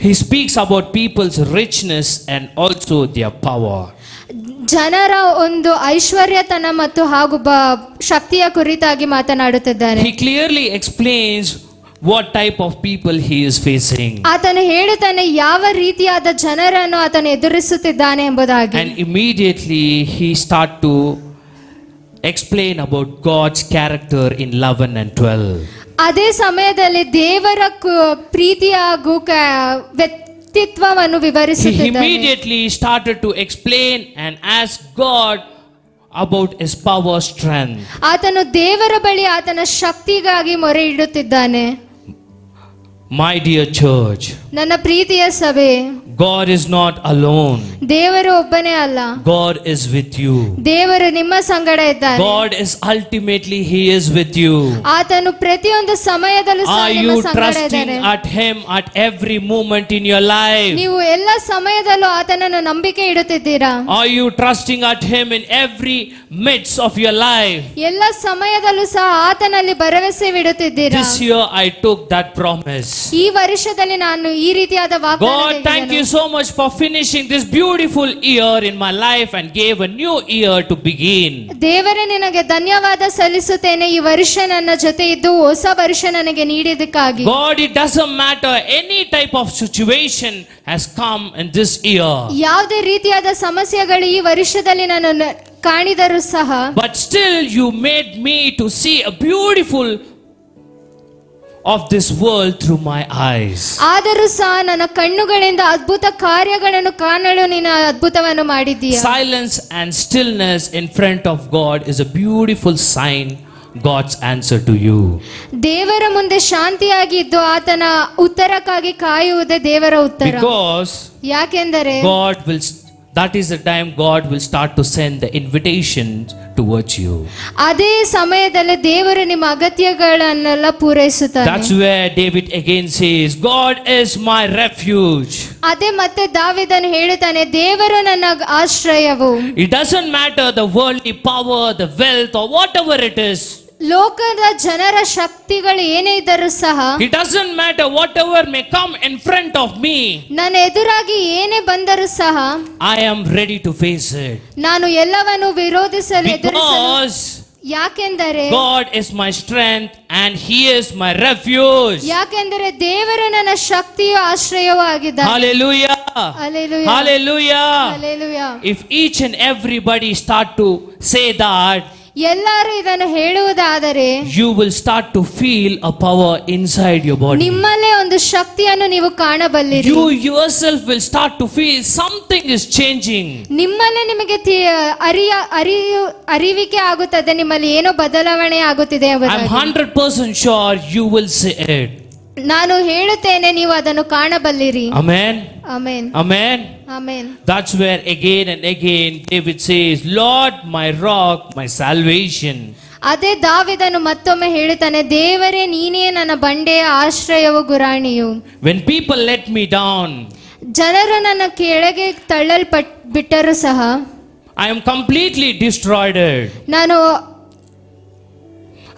He speaks about people's richness and also their power. ಜನರ ಒಂದು ಐಶ್ವರ್ಯತನ ಮತ್ತು ಹಾಗೂ ಶಕ್ತಿಯ ಕುರಿತಾಗಿ ಮಾತನಾಡುತ್ತಿದ್ದಾನೆ. He clearly explains what type of people he is facing. ಆತನು ಹೇಳುತ್ತಾನೆ ಯಾವ ರೀತಿಯಾದ ಜನರನ್ನು ಆತನು ಎದುರಿಸುತ್ತಿದ್ದಾನೆ ಎಂಬುದಾಗಿ. And immediately he start to explain about God's character in 11 and 12. ಅದೇ ಸಮಯದಲ್ಲಿ ದೇವರ ಪ್ರೀತಿ ಹಾಗೂ ವ್ಯಕ್ತಿತ್ವವನ್ನು He ವಿವರಿಸುತ್ತಿದ್ದಾನೆ. immediately started to explain and ask God about his power strength. ಆತನು ದೇವರ ಬಳಿ ಆತನ ಶಕ್ತಿಗಾಗಿ ಮೊರೆ ಇಡುತ್ತಿದ್ದಾನೆ. My dear church, ನನ್ನ ಪ್ರೀತಿಯ ಸಭೆ, God is not alone. ದೇವರು ಒಬ್ಬನೇ ಅಲ್ಲ, God is with you. ದೇವರು ನಿಮ್ಮ ಸಂಗಡ ಇದ್ದಾನೆ. God is ultimately he is with you. ಆತನು ಪ್ರತಿಯೊಂದು ಸಮಯದಲ್ಲೂ ಸಹ Are ನಿಮ್ಮ you ಸಂಗಡ trusting ಇದ್ದಾನೆ. at him at every moment in your life? ನೀವು ಎಲ್ಲ ಸಮಯದಲ್ಲೂ ಆತನನ್ನು ನಂಬಿಕೆ ಇಡುತ್ತಿದ್ದೀರಾ? Are you trusting at him in every midst of your life? ಎಲ್ಲ ಸಮಯದಲ್ಲೂ ಸಹ ಆತನಲ್ಲಿ ಭರವಸೆವಿಡುತ್ತಿದ್ದೀರಾ? This year I took that promise. ಈ ವರ್ಷದಲ್ಲಿ ನಾನು ಈ ರೀತಿಯಾದ ವಾಗ್ದಾನ God, thank you so much for finishing this beautiful year in my life and gave a new year to begin. ದೇವರೇ ನಿನಗೆ ಧನ್ಯವಾದ ಸಲ್ಲಿಸುತ್ತೇನೆ. ಈ ವರ್ಷ ನನ್ನ ಜೊತೆ ಇದ್ದು ಹೊಸ ವರ್ಷ ನನಗೆ ನೀಡಿದ್ದಕ್ಕಾಗಿ. God, it doesn't matter any type of situation has come in this year. ಯಾವುದೇ ರೀತಿಯಾದ ಸಮಸ್ಯೆಗಳು ಈ ವರ್ಷದಲ್ಲಿ ನಾನು ಕಾಣಿದರೂ ಸಹ, but still you made me to see a beautiful of this world through my eyes. ಆದರೂ ಸಹ ನನ್ನ ಕಣ್ಣುಗಳಿಂದ ಅದ್ಭುತ ಕಾರ್ಯಗಳನ್ನು ಕಾಣಲು ನೀನು ಅದ್ಭುತವನ್ನು ಮಾಡಿದ್ದೀಯ. Silence and stillness in front of God is a beautiful sign, God's answer to you. ದೇವರ ಮುಂದೆ ಶಾಂತಿಯಾಗಿದ್ದು ಆತನ ಉತ್ತರಕ್ಕಾಗಿ ಕಾಯುವುದೇ ದೇವರ ಉತ್ತರ. Because ಯಾಕೆಂದರೆ that is the time God will start to send the invitations towards you. ಅದೇ ಸಮಯದಲ್ಲಿ ದೇವರು ನಿಮ್ಮ ಅಗತ್ಯಗಳನ್ನೆಲ್ಲ ಪೂರೈಸುತ್ತಾನೆ. That's where David again says, God is my refuge. ಅದೇ ಮತ್ತೆ ದಾವೀದನು ಹೇಳುತ್ತಾನೆ, ದೇವರು ನನ್ನ ಆಶ್ರಯವು. It doesn't matter the worldly power, the wealth or whatever it is. ಲೋಕದ ಜನರ ಶಕ್ತಿಗಳು ಏನೇ ಇದ್ದರೂ ಸಹ, it doesn't matter whatever may come in front of me, ನನ್ನ ಎದುರಾಗಿ ಏನೇ ಬಂದರೂ ಸಹ, I am ready to face it. ನಾನು ಎಲ್ಲವನ್ನು ವಿರೋಧಿಸಲು because ಯಾಕೆಂದರೆ God is my strength and he is my refuge. ಯಾಕೆಂದರೆ ದೇವರು ನನ್ನ ಶಕ್ತಿಯು ಆಶ್ರಯವೂ ಆಗಿದ್ದಾನೆ. Hallelujah. Hallelujah. Hallelujah. Hallelujah. If each and everybody start to say that, ಎಲ್ಲರೂ ಇದನ್ನು ಹೇಳುವುದಾದರೆ you will start to feel a power inside your body. ನಿಮ್ಮಲ್ಲೇ ಒಂದು ಶಕ್ತಿಯನ್ನು ನೀವು ಕಾಣಬಲ್ಲಿರಿ. You yourself will start to feel something is changing. ನಿಮ್ಮಲ್ಲೇ ನಿಮಗೆ ಅರಿವಿಕೆ ಆಗುತ್ತದೆ, ನಿಮ್ಮಲ್ಲಿ ಏನೋ ಬದಲಾವಣೆ ಆಗುತ್ತಿದೆ I'm ಎಂಬುದಾಗಿ. 100% sure you will see it. ನಾನು ಹೇಳುತ್ತೇನೆ, ನೀವು ಅದನ್ನು ಕಾಣಬಲ್ಲಿರಿ. Amen. Amen. Amen. Amen. That's where again and again David says, Lord, my rock, my salvation. ಅದೇ ದಾವೀದನು ಮತ್ತೊಮ್ಮೆ ಹೇಳುತ್ತಾನೆ, ದೇವರೇ ನೀನೇ ನನ್ನ ಬಂಡೆಯ ಆಶ್ರಯವು ಗುರಾಣಿಯು. When people let me down, ಜನರು ನನ್ನ ಕೆಳಗೆ ಬಿಟ್ಟರು ಸಹ I am completely destroyed.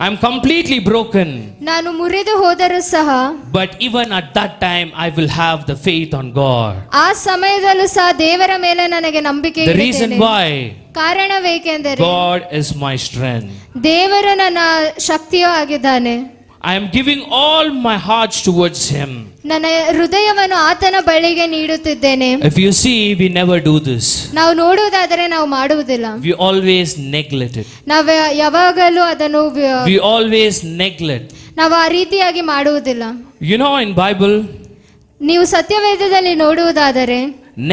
I'm completely broken. ನಾನು ಮುರಿದು ಹೋದರೂ ಸಹ, but even at that time I will have the faith on God. ಆ ಸಮಯದಲ್ಲೂ ಸಹ ದೇವರ ಮೇಲೆ ನನಗೆ ನಂಬಿಕೆ The reason ಇಡುತ್ತೇನೆ. why, ಕಾರಣವೇಕೆಂದರೆ God is my strength. ದೇವರು ನನ್ನ ಶಕ್ತಿಯೂ ಆಗಿದ್ದಾನೆ. I am giving all my heart towards Him. ನನ್ನ ಹೃದಯವನ್ನು ಆತನ ಬಳಿಗೆ ನೀಡುತ್ತಿದ್ದೇನೆ. If you see, we never do this. ನಾವು ನೋಡುವುದಾದರೆ ನಾವು ಮಾಡುವುದಿಲ್ಲ. We always neglect it. ನಾವು ಯಾವಾಗಲೂ ಅದನ್ನು We always neglect. ನಾವು ಆ ರೀತಿಯಾಗಿ ಮಾಡುವುದಿಲ್ಲ. You know, in Bible, ನೀವು ಸತ್ಯವೇದದಲ್ಲಿ ನೋಡುವುದಾದರೆ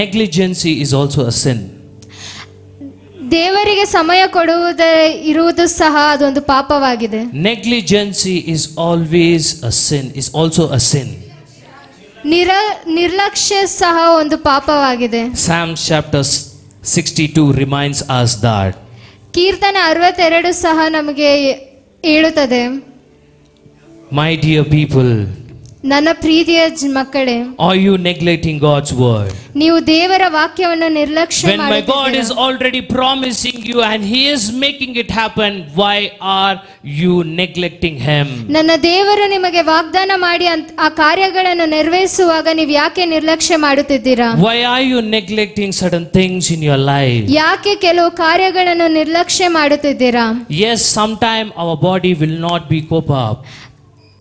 negligence is also a sin. ದೇವರಿಗೆ ಸಮಯ ಇರುವುದು ಸಹ ಅದೊಂದು ಪಾಪವಾಗಿದೆ. Negligence is always a sin, is also a sin. ನಿರ್ಲಕ್ಷ್ಯ ಸಹ ಒಂದು ಪಾಪವಾಗಿದೆ. Psalm chapter 62 reminds us that. ಕೀರ್ತನೆ 62 ಸಹ ನಮಗೆ ಹೇಳುತ್ತದೆ, My dear people, ನನ್ನ ಪ್ರೀತಿಯ ಮಕ್ಕಳೇ, are you neglecting God's word? ನೀವು ದೇವರ ವಾಕ್ಯವನ್ನು ನಿರ್ಲಕ್ಷ್ಯ When my God is already promising you and He is making it happen, why are you neglecting Him? ನನ್ನ ದೇವರು ನಿಮಗೆ ವಾಗ್ದಾನ ಮಾಡಿ ಆ ಕಾರ್ಯಗಳನ್ನು ನೆರವೇರಿಸುವಾಗ ನೀವು ಯಾಕೆ ನಿರ್ಲಕ್ಷ್ಯ ಮಾಡುತ್ತಿದ್ದೀರಾ? Why are you neglecting certain things in your life? ಯಾಕೆ ಕೆಲವು ಕಾರ್ಯಗಳನ್ನು ನಿರ್ಲಕ್ಷ್ಯ ಮಾಡುತ್ತಿದ್ದೀರಾ? Yes, sometime our body will not be cope up.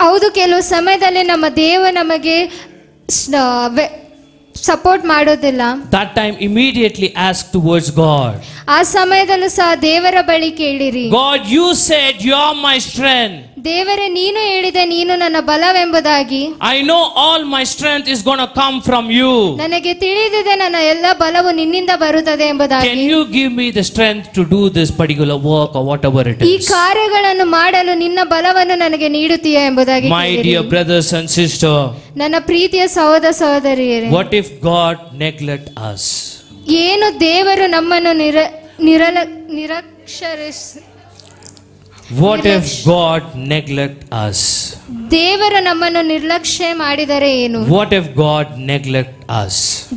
ಹೌದು, ಕೆಲವು ಸಮಯದಲ್ಲಿ ನಮ್ಮ ದೇವ ನಮಗೆ ಸಪೋರ್ಟ್ ಮಾಡೋದಿಲ್ಲ. That time immediately ask towards God. ಆ ಸಮಯದಲ್ಲೂ ಸಹ ದೇವರ ಬಳಿ ಕೇಳಿರಿ. God, you said you are my strength. ದೇವರೇ, ನೀನು ಹೇಳಿದೆ ನೀನು ನನ್ನ ಬಲವೆಂಬುದಾಗಿ. I know all my strength is going to come from you. ನನಗೆ ತಿಳಿದಿದೆ ನನ್ನ ಎಲ್ಲ ಬಲವು ನಿನ್ನಿಂದ ಬರುತ್ತದೆ ಎಂಬುದಾಗಿ. Can you give me the strength to do this particular work or whatever it ಈ is? ಕಾರ್ಯಗಳನ್ನು ಮಾಡಲು ನಿನ್ನ ಬಲವನ್ನು ನನಗೆ ನೀಡುತ್ತೀಯಾ ಎಂಬುದಾಗಿ. My dear brothers and sisters, ನನ್ನ ಪ್ರೀತಿಯ ಸಹೋದರ ಸಹೋದರಿಯರೇ, what if God neglect us? ಏನು ದೇವರು ನಮ್ಮನ್ನು ನಿರಕ್ಷರಿಸ What if God neglect us? ದೇವರು ನಮ್ಮನ್ನು ನಿರ್ಲಕ್ಷ್ಯ ಮಾಡಿದರೆ ಏನು? What if God neglect us?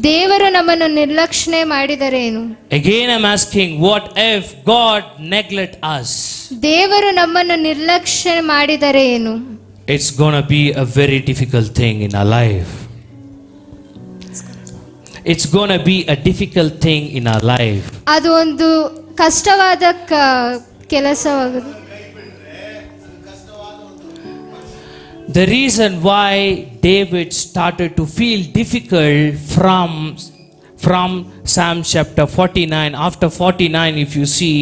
ದೇವರು ನಮ್ಮನ್ನು ನಿರ್ಲಕ್ಷ್ಯ ಮಾಡಿದರೆ ಏನು? Again I'm asking, what if God neglect us? ದೇವರು ನಮ್ಮನ್ನು ನಿರ್ಲಕ್ಷ್ಯ ಮಾಡಿದರೆ ಏನು? It's gonna be a very difficult thing in our life. It's gonna be a difficult thing in our life. ಅದು ಒಂದು ಕಷ್ಟವಾದ ಕೆಲಸವಾಗುತ್ತದೆ. The reason why David started to feel difficult from Psalm chapter 49, after 49 if you see,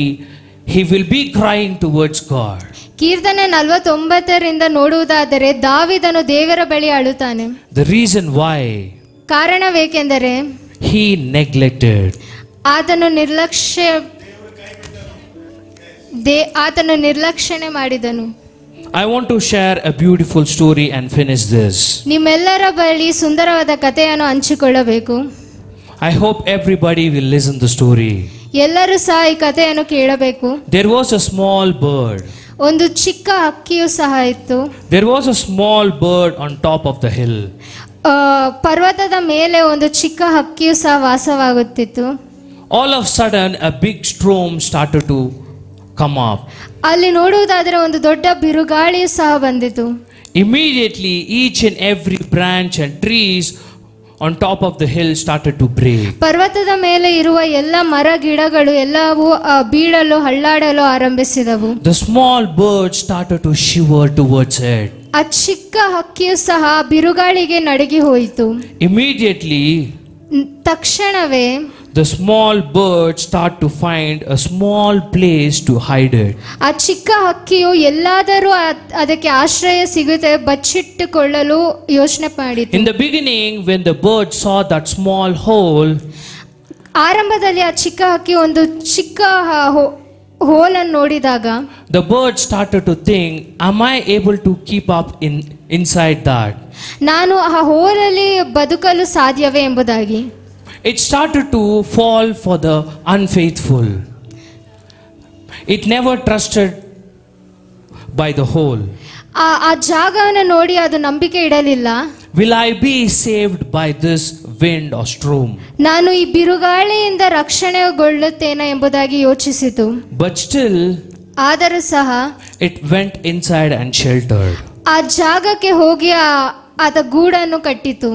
he will be crying towards God. ಕೀರ್ತನೆ 49ರಿಂದ ನೋಡುವುದಾದರೆ ದಾವೀದನು ದೇವರ ಬಳಿ ಅಳುತ್ತಾನೆ. The reason why, ಕಾರಣವೇಕೆಂದರೆ he neglected. ಆತನು ನಿರ್ಲಕ್ಷ್ಯಣೆ ಮಾಡಿದನು. I want to share a beautiful story and finish this. ನಿಮ್ಮೆಲ್ಲರ ಬಳಿ ಸುಂದರವಾದ ಕಥೆಯನ್ನು ಹಂಚಿಕೊಳ್ಳಬೇಕು. I hope everybody will listen the story. ಎಲ್ಲರೂ ಸಹ ಈ ಕಥೆಯನ್ನು ಕೇಳಬೇಕು. There was a small bird. ಒಂದು ಚಿಕ್ಕ ಹಕ್ಕಿಯು ಸಹ ಇತ್ತು. There was a small bird on top of the hill. ಪರ್ವತದ ಮೇಲೆ ಒಂದು ಚಿಕ್ಕ ಹಕ್ಕಿಯು ಸಹ ವಾಸವಾಗುತ್ತಿತ್ತು. All of a sudden a big storm started to come up. ಅಲ್ಲಿ ನೋಡುವುದಾದರೆ ಒಂದು ದೊಡ್ಡ ಬಿರುಗಾಳಿಯು ಸಹ ಬಂದಿತು. Immediately each and every branch and trees on top of the hill started to break. ಪರ್ವತದ ಮೇಲೆ ಇರುವ ಎಲ್ಲ ಮರ ಗಿಡಗಳು ಎಲ್ಲವೂ ಬೀಳಲು ಹಳ್ಳಾಡಲು ಆರಂಭಿಸಿದವು. The small bird started to shiver towards it. ಆ ಚಿಕ್ಕ ಹಕ್ಕಿಯು ಸಹ ಬಿರುಗಾಳಿಗೆ ನಡುಗಿ ಹೋಯಿತು. Immediately ತಕ್ಷಣವೇ the small birds start to find a small place to hide it. ಆ ಚಿಕ್ಕ ಹಕ್ಕಿಯು ಎಲ್ಲಾದರೂ ಅದಕ್ಕೆ ಆಶ್ರಯ ಸಿಗುತ್ತೆ ಬಚ್ಚಿಟ್ಟುಕೊಳ್ಳಲು ಯೋಚನೆ ಮಾಡಿತು. In the beginning, when the bird saw that small hole, ಆರಂಭದಲ್ಲಿ ಆ ಚಿಕ್ಕ ಹಕ್ಕಿ ಒಂದು ಚಿಕ್ಕ ಹೋಲನ್ನು ನೋಡಿದಾಗ the bird started to think, am I able to keep up inside that? ನಾನು ಆ ಹೋಲಲ್ಲಿ ಬದುಕಲು ಸಾಧ್ಯವೇ ಎಂಬುದಾಗಿ. It started to fall for the unfaithful. It never trusted by the hole. ಆ ಜಾಗವನ್ನು ನೋಡಿ ಅದು ನಂಬಿಕೆ ಇಡಲಿಲ್ಲ. Will I be saved by this wind or storm? ನಾನು ಈ ಬಿರುಗಾಳಿಯಿಂದ ರಕ್ಷಣೆಗೊಳ್ಳುತ್ತೇನೆ ಎಂಬುದಾಗಿ ಯೋಚಿಸಿತು. But still, ಆದರೂ ಸಹ it went inside and sheltered. ಆ ಜಾಗಕ್ಕೆ ಹೋಗಿ ಅದ ಗೂಡನ್ನು ಕಟ್ಟಿತು.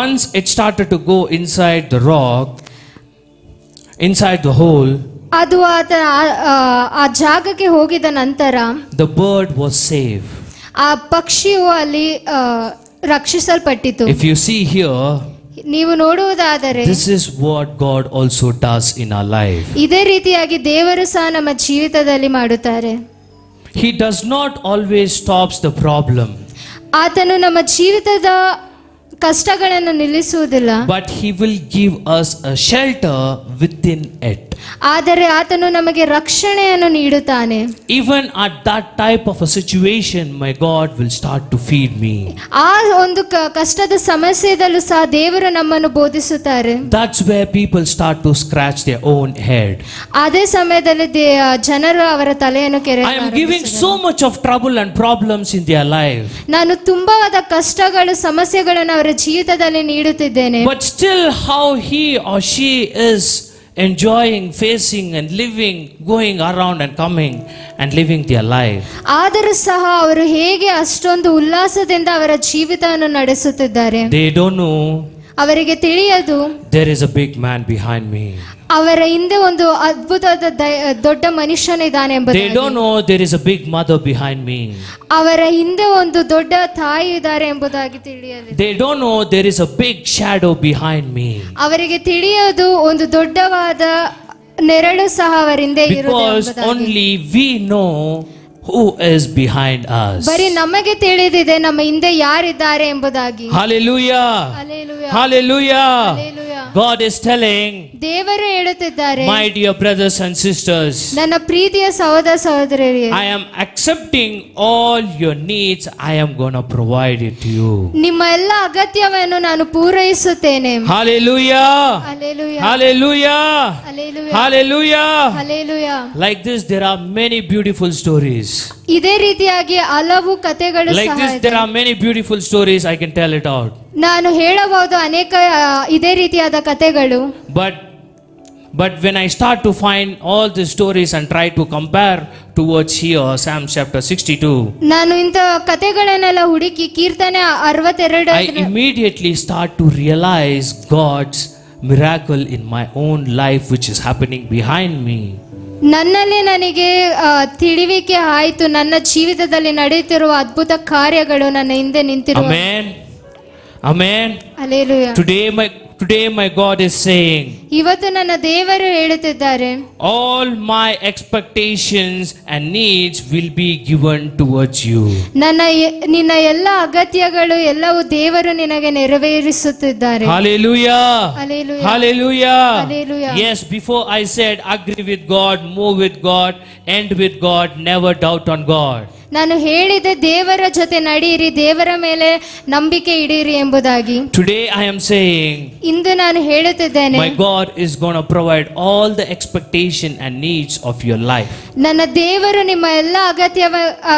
Once it started to go inside the rock, inside the hole, ಅದು ಆ ಜಾಗಕ್ಕೆ ಹೋಗಿದ ನಂತರ the bird was safe. ಆ ಪಕ್ಷಿಯು ಅಲ್ಲಿ ರಕ್ಷಿಸಲ್ಪಟ್ಟಿತು. If you see here, ನೀವು ನೋಡುವುದಾದರೆ this is what God also does in our life. ಇದೇ ರೀತಿಯಾಗಿ ದೇವರು ಸಹ ನಮ್ಮ ಜೀವಿತದಲ್ಲಿ ಮಾಡುತ್ತಾರೆ. He does not always stops the problem. ಆತನು ನಮ್ಮ ಜೀವಿತದ ಕಷ್ಟಗಳನ್ನು ನಿಲ್ಲಿಸುವುದಿಲ್ಲ. But he will give us a shelter within it. ಆದರೆ ಆತನು ನಮಗೆ ರಕ್ಷಣೆಯನ್ನು ನೀಡುತ್ತಾನೆ. Even at that type of a situation, my God will start to feed me. ಆ ಒಂದು ಕಷ್ಟದ ಸಮಸ್ಯೆಯಲ್ಲೂ ಸಹ ದೇವರು ನಮ್ಮನ್ನು ಬೋಧಿಸುತ್ತಾರೆ. That's where people start to scratch their own head. ಅದೇ ಸಮಯದಲ್ಲಿ ಜನರು ಅವರ ತಲೆಯನ್ನು I am giving so much of trouble and problems in their life. ನಾನು ತುಂಬಾದ ಕಷ್ಟಗಳು ಸಮಸ್ಯೆಗಳನ್ನು ಅವರ ಜೀವಿತದಲ್ಲಿ ನೀಡುತ್ತಿದ್ದೇನೆ. But still how he or she is enjoying, facing and living, going around and coming and living their life. ಆದರೂ ಸಹ ಅವರು ಹೇಗೆ ಅಷ್ಟೊಂದು ಉಲ್ಲಾಸದಿಂದ ಅವರ ಜೀವಿತವನ್ನು ನಡೆಸುತ್ತಿದ್ದಾರೆ. They don't know ಅವರಿಗೆ ತಿಳಿಯದು there is a big man behind me. ಅವರ ಹಿಂದೆ ಒಂದು ಅದ್ಭುತವಾದ ದೊಡ್ಡ ಮನುಷ್ಯನಿದ್ದಾನೆ ಎಂಬುದು. They don't know there is a big mother behind me. ಅವರ ಹಿಂದೆ ಒಂದು ದೊಡ್ಡ ತಾಯಿ ಇದ್ದಾರೆ ಎಂಬುದಾಗಿ ತಿಳಿಯದು. They don't know there is a big shadow behind me. ಅವರಿಗೆ ತಿಳಿಯೋದು ಒಂದು ದೊಡ್ಡವಾದ ನೆರಳು ಸಹ ಅವರ ಹಿಂದೆ ಇರುತ್ತದೆ Because only we know who is behind us. ಬರೀ ನಮಗೆ ತಿಳಿದಿದೆ ನಮ್ಮ ಹಿಂದೆ ಯಾರಿದ್ದಾರೆ ಎಂಬುದಾಗಿ. Hallelujah. Hallelujah. Hallelujah. Hallelujah. God is telling, ದೇವರು ಹೇಳುತ್ತಿದ್ದಾರೆ, my dear brothers and sisters, ನನ್ನ ಪ್ರೀತಿಯ ಸಹೋದರ ಸಹೋದರಿಯರೇ, I am accepting all your needs. I am going to provide it to you. ನಿಮ್ಮ ಎಲ್ಲ ಅಗತ್ಯವನ್ನು ನಾನು ಪೂರೈಸುತ್ತೇನೆ. Hallelujah. Hallelujah. Hallelujah. Hallelujah. Hallelujah. Hallelujah. Like this, there are many beautiful stories. ಇದೇ ರೀತಿಯಾಗಿ ಹಲವು ಕಥೆಗಳು Like ಸಹ this, ಇದೆ. there are many beautiful stories. I can tell it out. ನಾನು ಹೇಳಬಹುದು ಅನೇಕ ಇದೇ ರೀತಿಯಾದ ಕಥೆಗಳು. But when I start to find all the stories and try to compare towards here, Psalm chapter 62, ನಾನು ಇಂಥ ಕಥೆಗಳನ್ನೆಲ್ಲ ಹುಡುಕಿ ಕೀರ್ತನೆ 62 I immediately start to realize God's miracle in my own life which is happening behind me. ನನ್ನಲ್ಲಿ ನನಗೆ ತಿಳಿವಿಕೆ ಆಯಿತು, ನನ್ನ ಜೀವಿತದಲ್ಲಿ ನಡೆಯುತ್ತಿರುವ ಅದ್ಭುತ ಕಾರ್ಯಗಳು ನನ್ನ ಹಿಂದೆ ನಿಂತಿರುವ. Amen. Amen. Hallelujah. Today my God is saying, ಇವತ್ತು ನನ್ನ ದೇವರು ಹೇಳುತ್ತಿದ್ದಾರೆ, all my expectations and needs will be given towards you. ನಿನ್ನ ಎಲ್ಲ ಅಗತ್ಯಗಳು ಎಲ್ಲವೂ ದೇವರು ನಿನಗೆ ನೆರವೇರಿಸುತ್ತಿದ್ದಾರೆ. Hallelujah. Hallelujah. Hallelujah. Hallelujah. Yes, before I said agree with God, move with God, end with God, never doubt on God. ನಾನು ಹೇಳಿದೆ ದೇವರ ಜೊತೆ ನಡೆಯಿರಿ, ದೇವರ ಮೇಲೆ ನಂಬಿಕೆ ಇಡಿರಿ ಎಂಬುದಾಗಿ. Today I am saying, ಇಂದು ನಾನು ಹೇಳುತ್ತಿದ್ದೇನೆ, my God is going to provide all the expectation and needs of your life. ನನ್ನ ದೇವರು ನಿಮ್ಮ ಎಲ್ಲ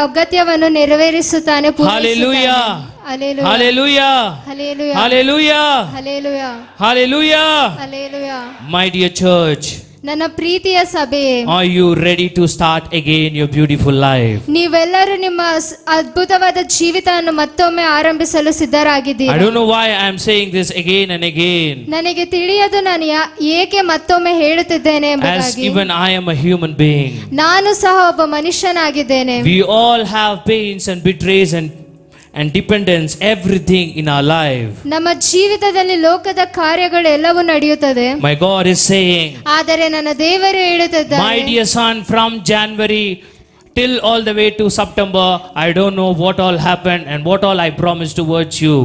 ಅಗತ್ಯವನ್ನು ನೆರವೇರಿಸುತ್ತಾನೆ. Hallelujah. Hallelujah. Hallelujah. Hallelujah. Hallelujah. Hallelujah. Hallelujah. Hallelujah. My dear church, ನನ್ನ ಪ್ರೀತಿಯ ಸಭೆಯೇ, are you ready to start again your beautiful life? ನೀವೆಲ್ಲರೂ ನಿಮ್ಮ ಅದ್ಭುತವಾದ ಜೀವಿತವನ್ನು ಮತ್ತೊಮ್ಮೆ ಆರಂಭಿಸಲು ಸಿದ್ಧರಾಗಿದ್ದೀರಾ? I don't know why I am saying this again and again. ನನಗೆ ತಿಳಿಯದು ನಾನು ಏಕೆ ಮತ್ತೊಮ್ಮೆ ಹೇಳುತ್ತಿದ್ದೇನೆ As ಎಂಬುದಾಗಿ. even I am a human being. ನಾನು ಸಹ ಒಬ್ಬ ಮನುಷ್ಯನಾಗಿದ್ದೇನೆ. We all have pains and betrays and dependence, everything in our life. ನಮ್ಮ ಜೀವಿತದಲ್ಲಿ ಲೋಕದ ಕಾರ್ಯಗಳು ಎಲ್ಲವೂ ನಡೆಯುತ್ತದೆ. My God is saying, ಆದರೆ ನನ್ನ ದೇವರು ಹೇಳುತ್ತಿದ್ದಾರೆ, my dear son, from January till all the way to September, I don't know what all happened and what all I promised towards you.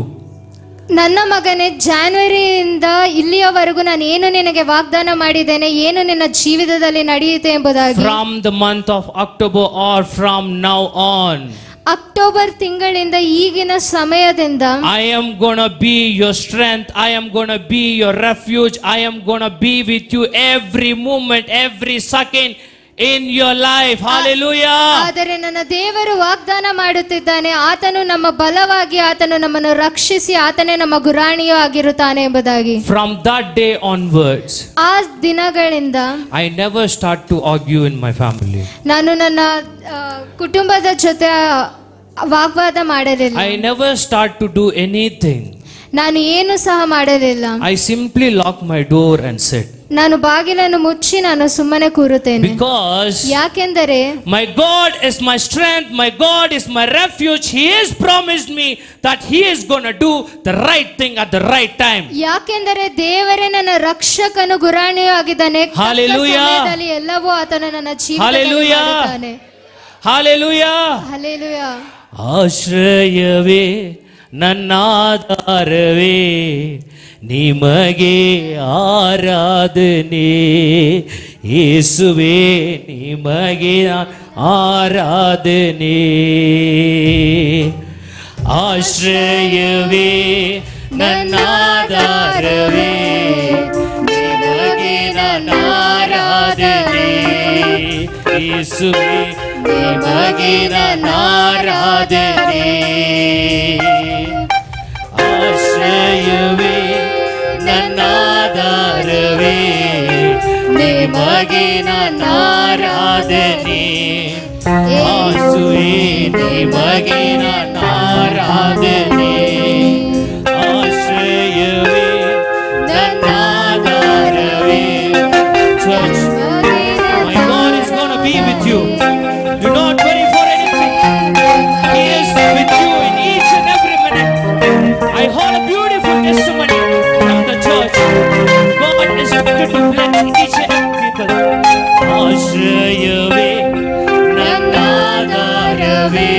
ನನ್ನ ಮಗನೇ, ಜಾನ್ವರಿಯಿಂದ ಇಲ್ಲಿಯವರೆಗೂ ನಾನು ಏನು ನಿನಗೆ ವಾಗ್ದಾನ ಮಾಡಿದ್ದೇನೆ, ಏನು ನಿನ್ನ ಜೀವಿತದಲ್ಲಿ ನಡೆಯುತ್ತೆ ಎಂಬುದಾಗಿ. From the month of October or from now on, October ತಿಂಗಳಿಂದ ಈಗಿನ ಸಮಯದಿಂದ I am gonna be your strength, I am gonna be your refuge, I am gonna be with you every moment, every second in your life. Hallelujah. ಆದರೆ ನನ್ನ ದೇವರು ವಾಗ್ದಾನ ಮಾಡುತ್ತಿದ್ದಾನೆ, ಆತನು ನಮ್ಮ ಬಲವಾಗಿ, ಆತನು ನಮ್ಮನ್ನು ರಕ್ಷಿಸಿ, ಆತನೇ ನಮ್ಮ ಗುರಾಣಿಯೂ ಆಗಿರುತ್ತಾನೆ ಎಂಬುದಾಗಿ. From that day onwards, ಆ ದಿನಗಳಿಂದ I never start to argue in my family. ನಾನು ನನ್ನ ಕುಟುಂಬದ ಜೊತೆ ವಾಗ್ವಾದ ಮಾಡಲಿಲ್ಲ. I never start to do anything. ನಾನು ಏನು ಸಹ ಮಾಡಲಿಲ್ಲ. I simply lock my door and sit. ನಾನು ಬಾಗಿಲನ್ನು ಮುಚ್ಚಿ ನಾನು ಸುಮ್ಮನೆ ಕೂರುತ್ತೇನೆ. Because ಯಾಕೆಂದರೆ my God is my strength, my God is my refuge. He has promised me that He is going to do the right thing at the right time. ಯಾಕೆಂದರೆ ದೇವರೇ ನನ್ನ ರಕ್ಷಕನು, ಗುರಾಣಿಯೂ ಆಗಿದ್ದಾನೆ. Hallelujah. ಸಮಯದಲ್ಲಿ ಎಲ್ಲವೂ ಆತನು ನನ್ನ ಜೀವಿತದಲ್ಲಿ Hallelujah. ಮಾಡುತ್ತಾನೆ. Hallelujah. ಹಲ್ಲೆಲೂಯಾ. ಆಶ್ರಯವೇ ನನ್ನಾಧಾರವೇ, ನಿಮಗೆ ಆರಾಧನೆ. ಯೇಸುವೇ ನಿಮಗೆ ಆರಾಧನೆ. ಆಶ್ರಯವೇ ನನ್ನಾಧಾರವೇ, ನಿಮಗೆ ಆರಾಧನೆ. ಯೇಸುವೇ ನಿಮಗೆ ಆರಾಧನೆ. ಆಶ್ರಯವೇ ನನ್ನಾಧಾರವೇ, ನಿಮಗೆ ಆರಾಧನೆ. ಯೇಸುವೇ ನಿಮಗೆ ಆರಾಧನೆ. ಆಶ್ರಯವೇ ನನ್ನಾಧಾರವೇ. Church, my God is going to be with you. Do not worry for anything. He is with you in each and every minute. I heard a beautiful testimony from the church. God is going to bless each and every people. ಆಶ್ರಯವೇ ನನ್ನಾಧಾರವೇ,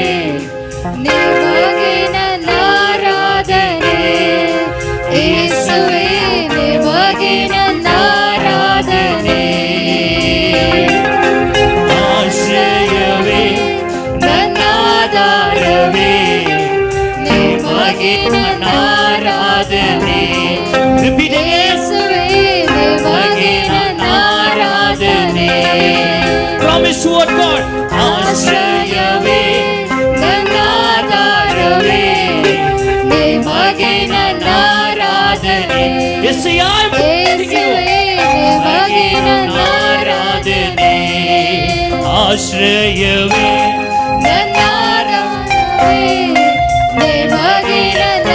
ನಿಮಗೆ ನನ್ನ ಆರಾಧನೆ. ಯೇಸುವೇ ನಿಮಗೆ ನನ್ನ ಆರಾಧನೆ. ಆಶ್ರಯವೇ ನನ್ನಾಧಾರವೇ, ನಿಮಗೆ ಆರಾಧನೆ. Repeat again. ಯೇಸುವೇ ನಿಮಗೆ ನನ್ನ ಆರಾಧನೆ. Promise to what God. ಆಶ್ರಯವೇ ನನ್ನಾಧಾರವೇ, ನಿಮಗೆ ಆರಾಧನೆ. Yes, I am praising you. ನಿಮಗೆ ಆರಾಧನೆ. ಆಶ್ರಯವೇ ನನ್ನಾಧಾರವೇ, ನಿಮಗೆ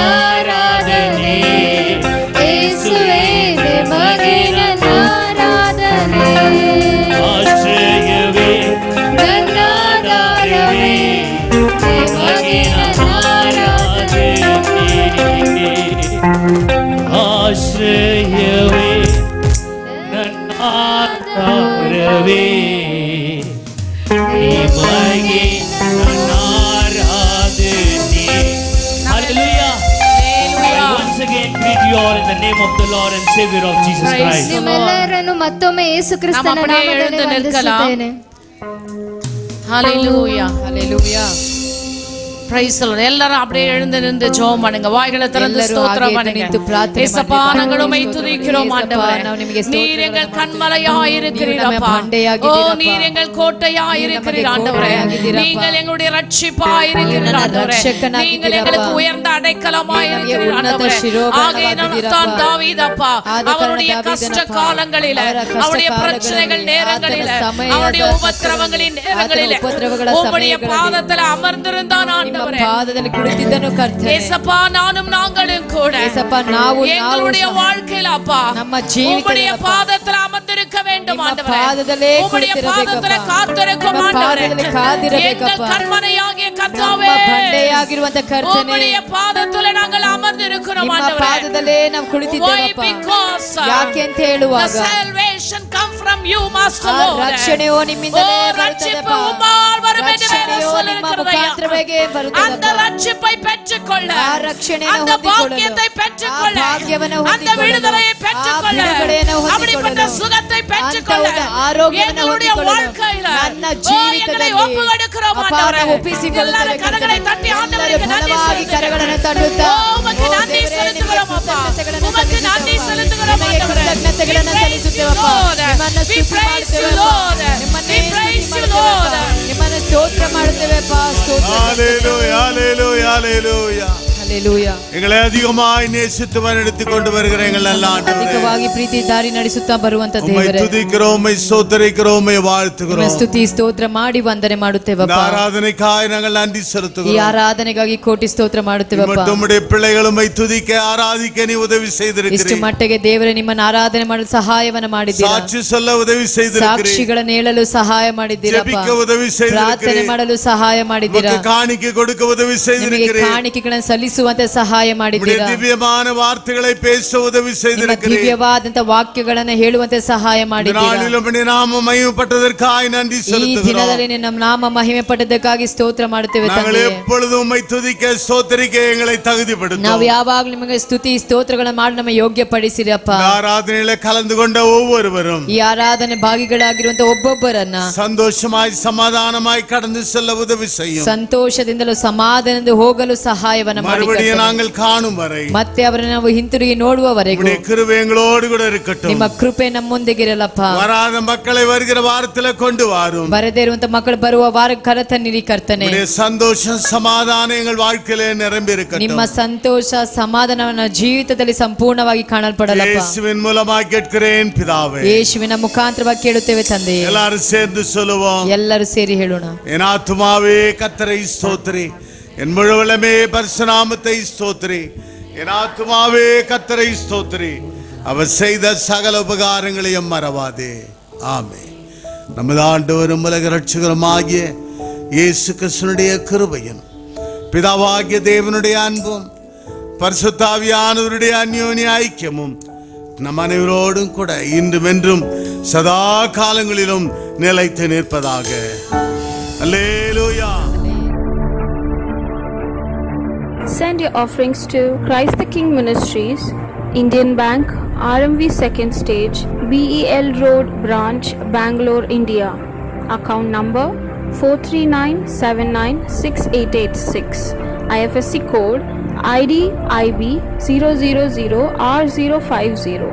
ಆರಾಧನೆ. ಯೇಸುವೇ ನಿಮಗೆ ಆರಾಧನೆ. ಆಶ್ರಯವೇ ನನ್ನಾಧಾರವೇ, ನಿಮಗೆ ಆರಾಧನೆ. ಆಶ್ರಯವೇ ನನ್ನಾಧಾರವೇ, ನಿಮಗೆ ಆರಾಧನೆ. Hallelujah. Once again greet you all in the name of the Lord and Savior of Jesus Christ. ನಿಮ್ಮೆಲ್ಲರನ್ನು ಮತ್ತೊಮ್ಮೆ ಯೇಸು ಕ್ರಿಸ್ತನ ನಾಮದಲ್ಲಿ ವಂದಿಸುತ್ತೇನೆ. Hallelujah. Hallelujah. Praise the Lord. எல்லாரும் அப்படியே எழுந்து நின்று ஜெபம் பண்ணுங்க. வாய்களை திறந்து ஸ்தோத்திரம் பண்ணுங்க. இயேசுப்பா, நாங்கள் உம்மை துதிக்கிறோம் ஆண்டவரே. நீர் எங்கள் கன்மலையாய் இருக்கிறீர் அப்பா. ஓ, நீர் எங்கள் கோட்டையாய் இருக்கிறீர் ஆண்டவரே. நீங்கள் எங்களுடைய ரட்சிப்பாய் இருக்கிறீர் ஆண்டவரே. நீங்கள் எங்களுக்கு உயர்ந்த அடைக்கலமாய் இருக்கிறீர் ஆண்டவரே. ஆகையினால் தாவீது அப்பா அவருடைய கஷ்ட காலங்களில, அவருடைய பிரச்சனைகள் நேரங்களில, அவருடைய உபத்திரவங்களின் நேரங்களில உம்முடைய பாதத்தில் அமர்ந்திருந்தான் ஆண்டவரே. ஆண்டவரே. பாதದಲ್ಲಿ ಕುಳಿತಿದ್ದನು ಕರ್ತನೇ. ஏசப்பா நானும் நாங்களும் கூட ஏசப்பா ನಾವು எங்களுடைய வாழ்க்கையில அப்பா ನಮ್ಮ ಜೀವಿತದಲ್ಲಿ உம்முடைய பாதத்தில் அமர்ந்திருக்க வேண்டும் ஆண்டவரே. பாதದಲ್ಲೇ உம்முடைய பாதத்தில் காத்திருக்கும் ஆண்டவரே. எங்கள் கண்மனையாகிய கர்த்தாவே ಬಂಡೆಯಾಗಿರುವಂತ ಕರ್ತನೇ உம்முடைய பாதத்தில் நாங்கள் அமர்ந்திருக்கிறோம் ஆண்டவரே. ಪಾದದಲ್ಲೇ ನಾವು ಕುಳಿತಿದ್ದೇವಪ್ಪ. ಯಾಕೆ ಅಂತ ಹೇಳುವಾಗ salvation come from you master Lord. ರಕ್ಷಣೆಯು ನಿಮ್ಮಿಂದಲೇ ಬರುತ್ತದೆಪ್ಪ. ರಕ್ಷಣೆಯು ನಿಮ್ಮ ಮುಖಾಂತರವಾಗಿ ಬರುತ್ತದೆ. அந்த ரட்சிப்பை பெற்றுக்கொள்ள, ಆ ರಕ್ಷಣೆಯನ್ನು அந்த பாக்கியத்தை பெற்றுக்கொள்ள, அந்த விடுதலையை பெற்றுக்கொள்ள, அப்படிப்பட்ட சுகத்தை பெற்றுக்கொள்ள, எங்களுடைய வாழ்க்கையில எங்களை ஒப்புக்கொடுக்கிறோம் ஆண்டவரே. எல்லாரும் கரங்களை தட்டி ஆண்டவருக்கு நன்றி செலுத்துகிறோம். உமக்கு நன்றி செலுத்துகிறோம் அப்பா. உமக்கு நன்றி செலுத்துகிறோம் ஆண்டவரே. We praise you Lord. We praise you Lord. ನಿಮ್ಮನ್ನು ಸ್ತೋತ್ರ ಮಾಡುತ್ತೇವೆಪ್ಪ. ಸ್ತೋತ್ರ. Hallelujah, hallelujah, hallelujah. Hallelujah. எங்களை அதிகமாய் நேசித்து வழிநடத்தி கொண்டு வருகிற எங்கள் நல்ல ஆண்டவரே, ಅಧಿಕವಾಗಿ ಪ್ರೀತಿ ದಾರಿ ನಡೆಸುತ್ತಾ ಬರುವಂತ உம்மை ದೇವರೇ, துதிக்கிறோம், உம்மை ஸ்தோத்திரிக்கிறோம், உம்மை வாழ்த்துகிறோம். ಸ್ತುತಿ ಸ್ತೋತ್ರ ಮಾಡಿ ವಂದನೆ ಮಾಡುತ್ತೇವಪ್ಪ. இந்த ஆராதனைக்காய் நாங்கள் நன்றி ಈ செலுத்துகிறோம். ಆರಾಧನೆಗಾಗಿ ಕೋಟಿ ಸ್ತೋತ್ರ ಮಾಡುತ್ತೇವಪ್ಪ. நம்முடைய பிள்ளைகள் உம்மை துதிக்க ஆராதிக்க நீ உதவி ಇಷ್ಟು செய்திருக்கிறீர். ಮಟ್ಟಿಗೆ ದೇವರೇ ನಿಮ್ಮನ್ನು ಆರಾಧನೆ ಮಾಡಲು ಸಹಾಯವನ್ನು ಮಾಡಿದ್ದೀರಾ. சாட்சி சொல்ல உதவி செய்திருக்கிறீர். ಸಾಕ್ಷಿಗಳನ್ನು ಹೇಳಲು ಸಹಾಯ ಮಾಡಿದ್ದೀರಪ್ಪ. ஜெபிக்க உதவி ಪ್ರಾರ್ಥನೆ செய்திருக்கிறீர். ಮಾಡಲು ಸಹಾಯ ಮಾಡಿದ್ದೀರಾ. உமக்கு காணிக்கை கொடுக்க உதவி ನಿಮಗೆ செய்திருக்கிறீர். ಕಾಣಿಕೆಗಳನ್ನು ಸಲ್ಲಿಸುವಂತೆ ಸಹಾಯ உம்முடைய ಮಾಡಿದ್ದೀರಾ. திவ்யமான வார்த்தைகளை பேச உதவி ನಿಮ್ಮ செய்திருக்கிறீர். ದಿವ್ಯವಾದಂತ ವಾಕ್ಯಗಳನ್ನು ಹೇಳುವಂತೆ ಸಹಾಯ ಮಾಡಿದ್ದೀರಾ. நாளிலும் உம்முடைய நாமம் மகிமைப்பட்டதற்காய் நன்றி ಈ செலுத்துகிறோம். ದಿನದಲ್ಲಿ ನಮ್ಮ ನಾಮ ಮಹಿಮೆ ಪಟ್ಟದಕ್ಕಾಗಿ ಸ್ತೋತ್ರ ಮಾಡುತ್ತೇವೆ நாங்கள் ತಂದೆಯೇ. எப்பொழுதும் உம்மை துதிக்க ஸ்தோத்திரிக்க எங்களை ನಾವು தகுதிப்படுத்தும். ಯಾವಾಗಲೂ ನಿಮಗೆ ಸ್ತುತಿ ಸ್ತೋತ್ರಗಳನ್ನು ಮಾಡಿ ನಮ್ಮ ಯೋಗ್ಯ ಪಡಿಸಿರಪ್ಪ. ஆராதனையில கலந்து கொண்ட ஒவ்வொருவரும் ಈ ಆರಾಧನೆ ಭಾಗಿಗಳಾಗಿರುವಂತ ಒಬ್ಬೊಬ್ಬರನ್ನ சந்தோஷமாய் சமாதானமாய் கடந்து செல்ல உதவி செய்யும். ಸಂತೋಷದಿಂದಲೂ ಸಮಾಧಾನದಿಂದ ಹೋಗಲು ಸಹಾಯವನ್ನು ಮಾಡಿ மறுபடியும் நாங்கள் காணும் வரை ಮತ್ತೆ ಅವರನ್ನು ನಾವು ಹಿಂತಿರುಗಿ ನೋಡುವವರೆಗೂ உம்முடைய கிருபை எங்களோடு கூட இருக்கட்டும். ನಿಮ್ಮ ಕೃಪೆ ನಮ್ಮೊಂದಿಗಿರಲಪ್ಪ. வராத மக்களை வருகிற வாரத்துல கொண்டு வாரும். ಬರದೇ ಇರುವಂತ ಮಕ್ಕಳು ಬರುವ ವಾರ ಕರತನ್ನಿರಿ ಕರ್ತನೆ. உம்முடைய சந்தோஷம் சமாதானம் எங்கள் வாழ்க்கையிலே நிரம்பி இருக்கட்டும். ನಿಮ್ಮ ಸಂತೋಷ ಸಮಾಧಾನವನ್ನ ಜೀವಿತದಲ್ಲಿ ಸಂಪೂರ್ಣವಾಗಿ ಕಾಣಲ್ಪಡಲಪ್ಪ. இயேசுவின் மூலமாய் கேட்கிறேன் பிதாவே. ಯೇಸುವಿನ ಮುಖಾಂತರವಾಗಿ ಕೇಳುತ್ತೇವೆ ತಂದೆಯೇ. எல்லாரும் சேர்ந்து சொல்லுவோம். ಎಲ್ಲರೂ ಸೇರಿ ಹೇಳೋಣ. என் ஆத்துமாவே கர்த்தரை ஸ்தோத்திரி, என் முழுவலமே பரிசுநாமத்தை ஸ்தோத்திரி. என் ஆத்துமாவே கர்த்தரை ஸ்தோத்திரி, அவர் செய்த சகல உபகாரங்களையும் மறவாதே. ஆமென். நமது ஆண்டவரும் உலக இரட்சகருமாகிய இயேசு கிறிஸ்துவினுடைய கிருபையும் பிதாவாகிய தேவனுடைய அன்பும் பரிசுத்த ஆவியானவருடைய அந்யோன்ய ஐக்கியமும் நம் அனைவரோடும் கூட இன்றும் என்றும் சதா காலங்களிலும் நிலைத்து நிற்பதாக. அல்லேலூயா. Send your offerings to Christ the King Ministries, Indian Bank, RMV 2nd Stage, BEL Road Branch, Bangalore, India. Account number 439796886. IFSC code ID IB 000R050.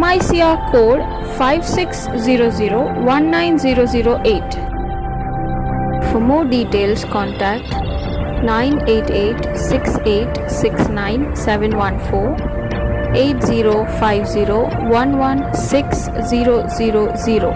MICR code 5600190008. For more details, contact 988-6869-714, 8050-11600.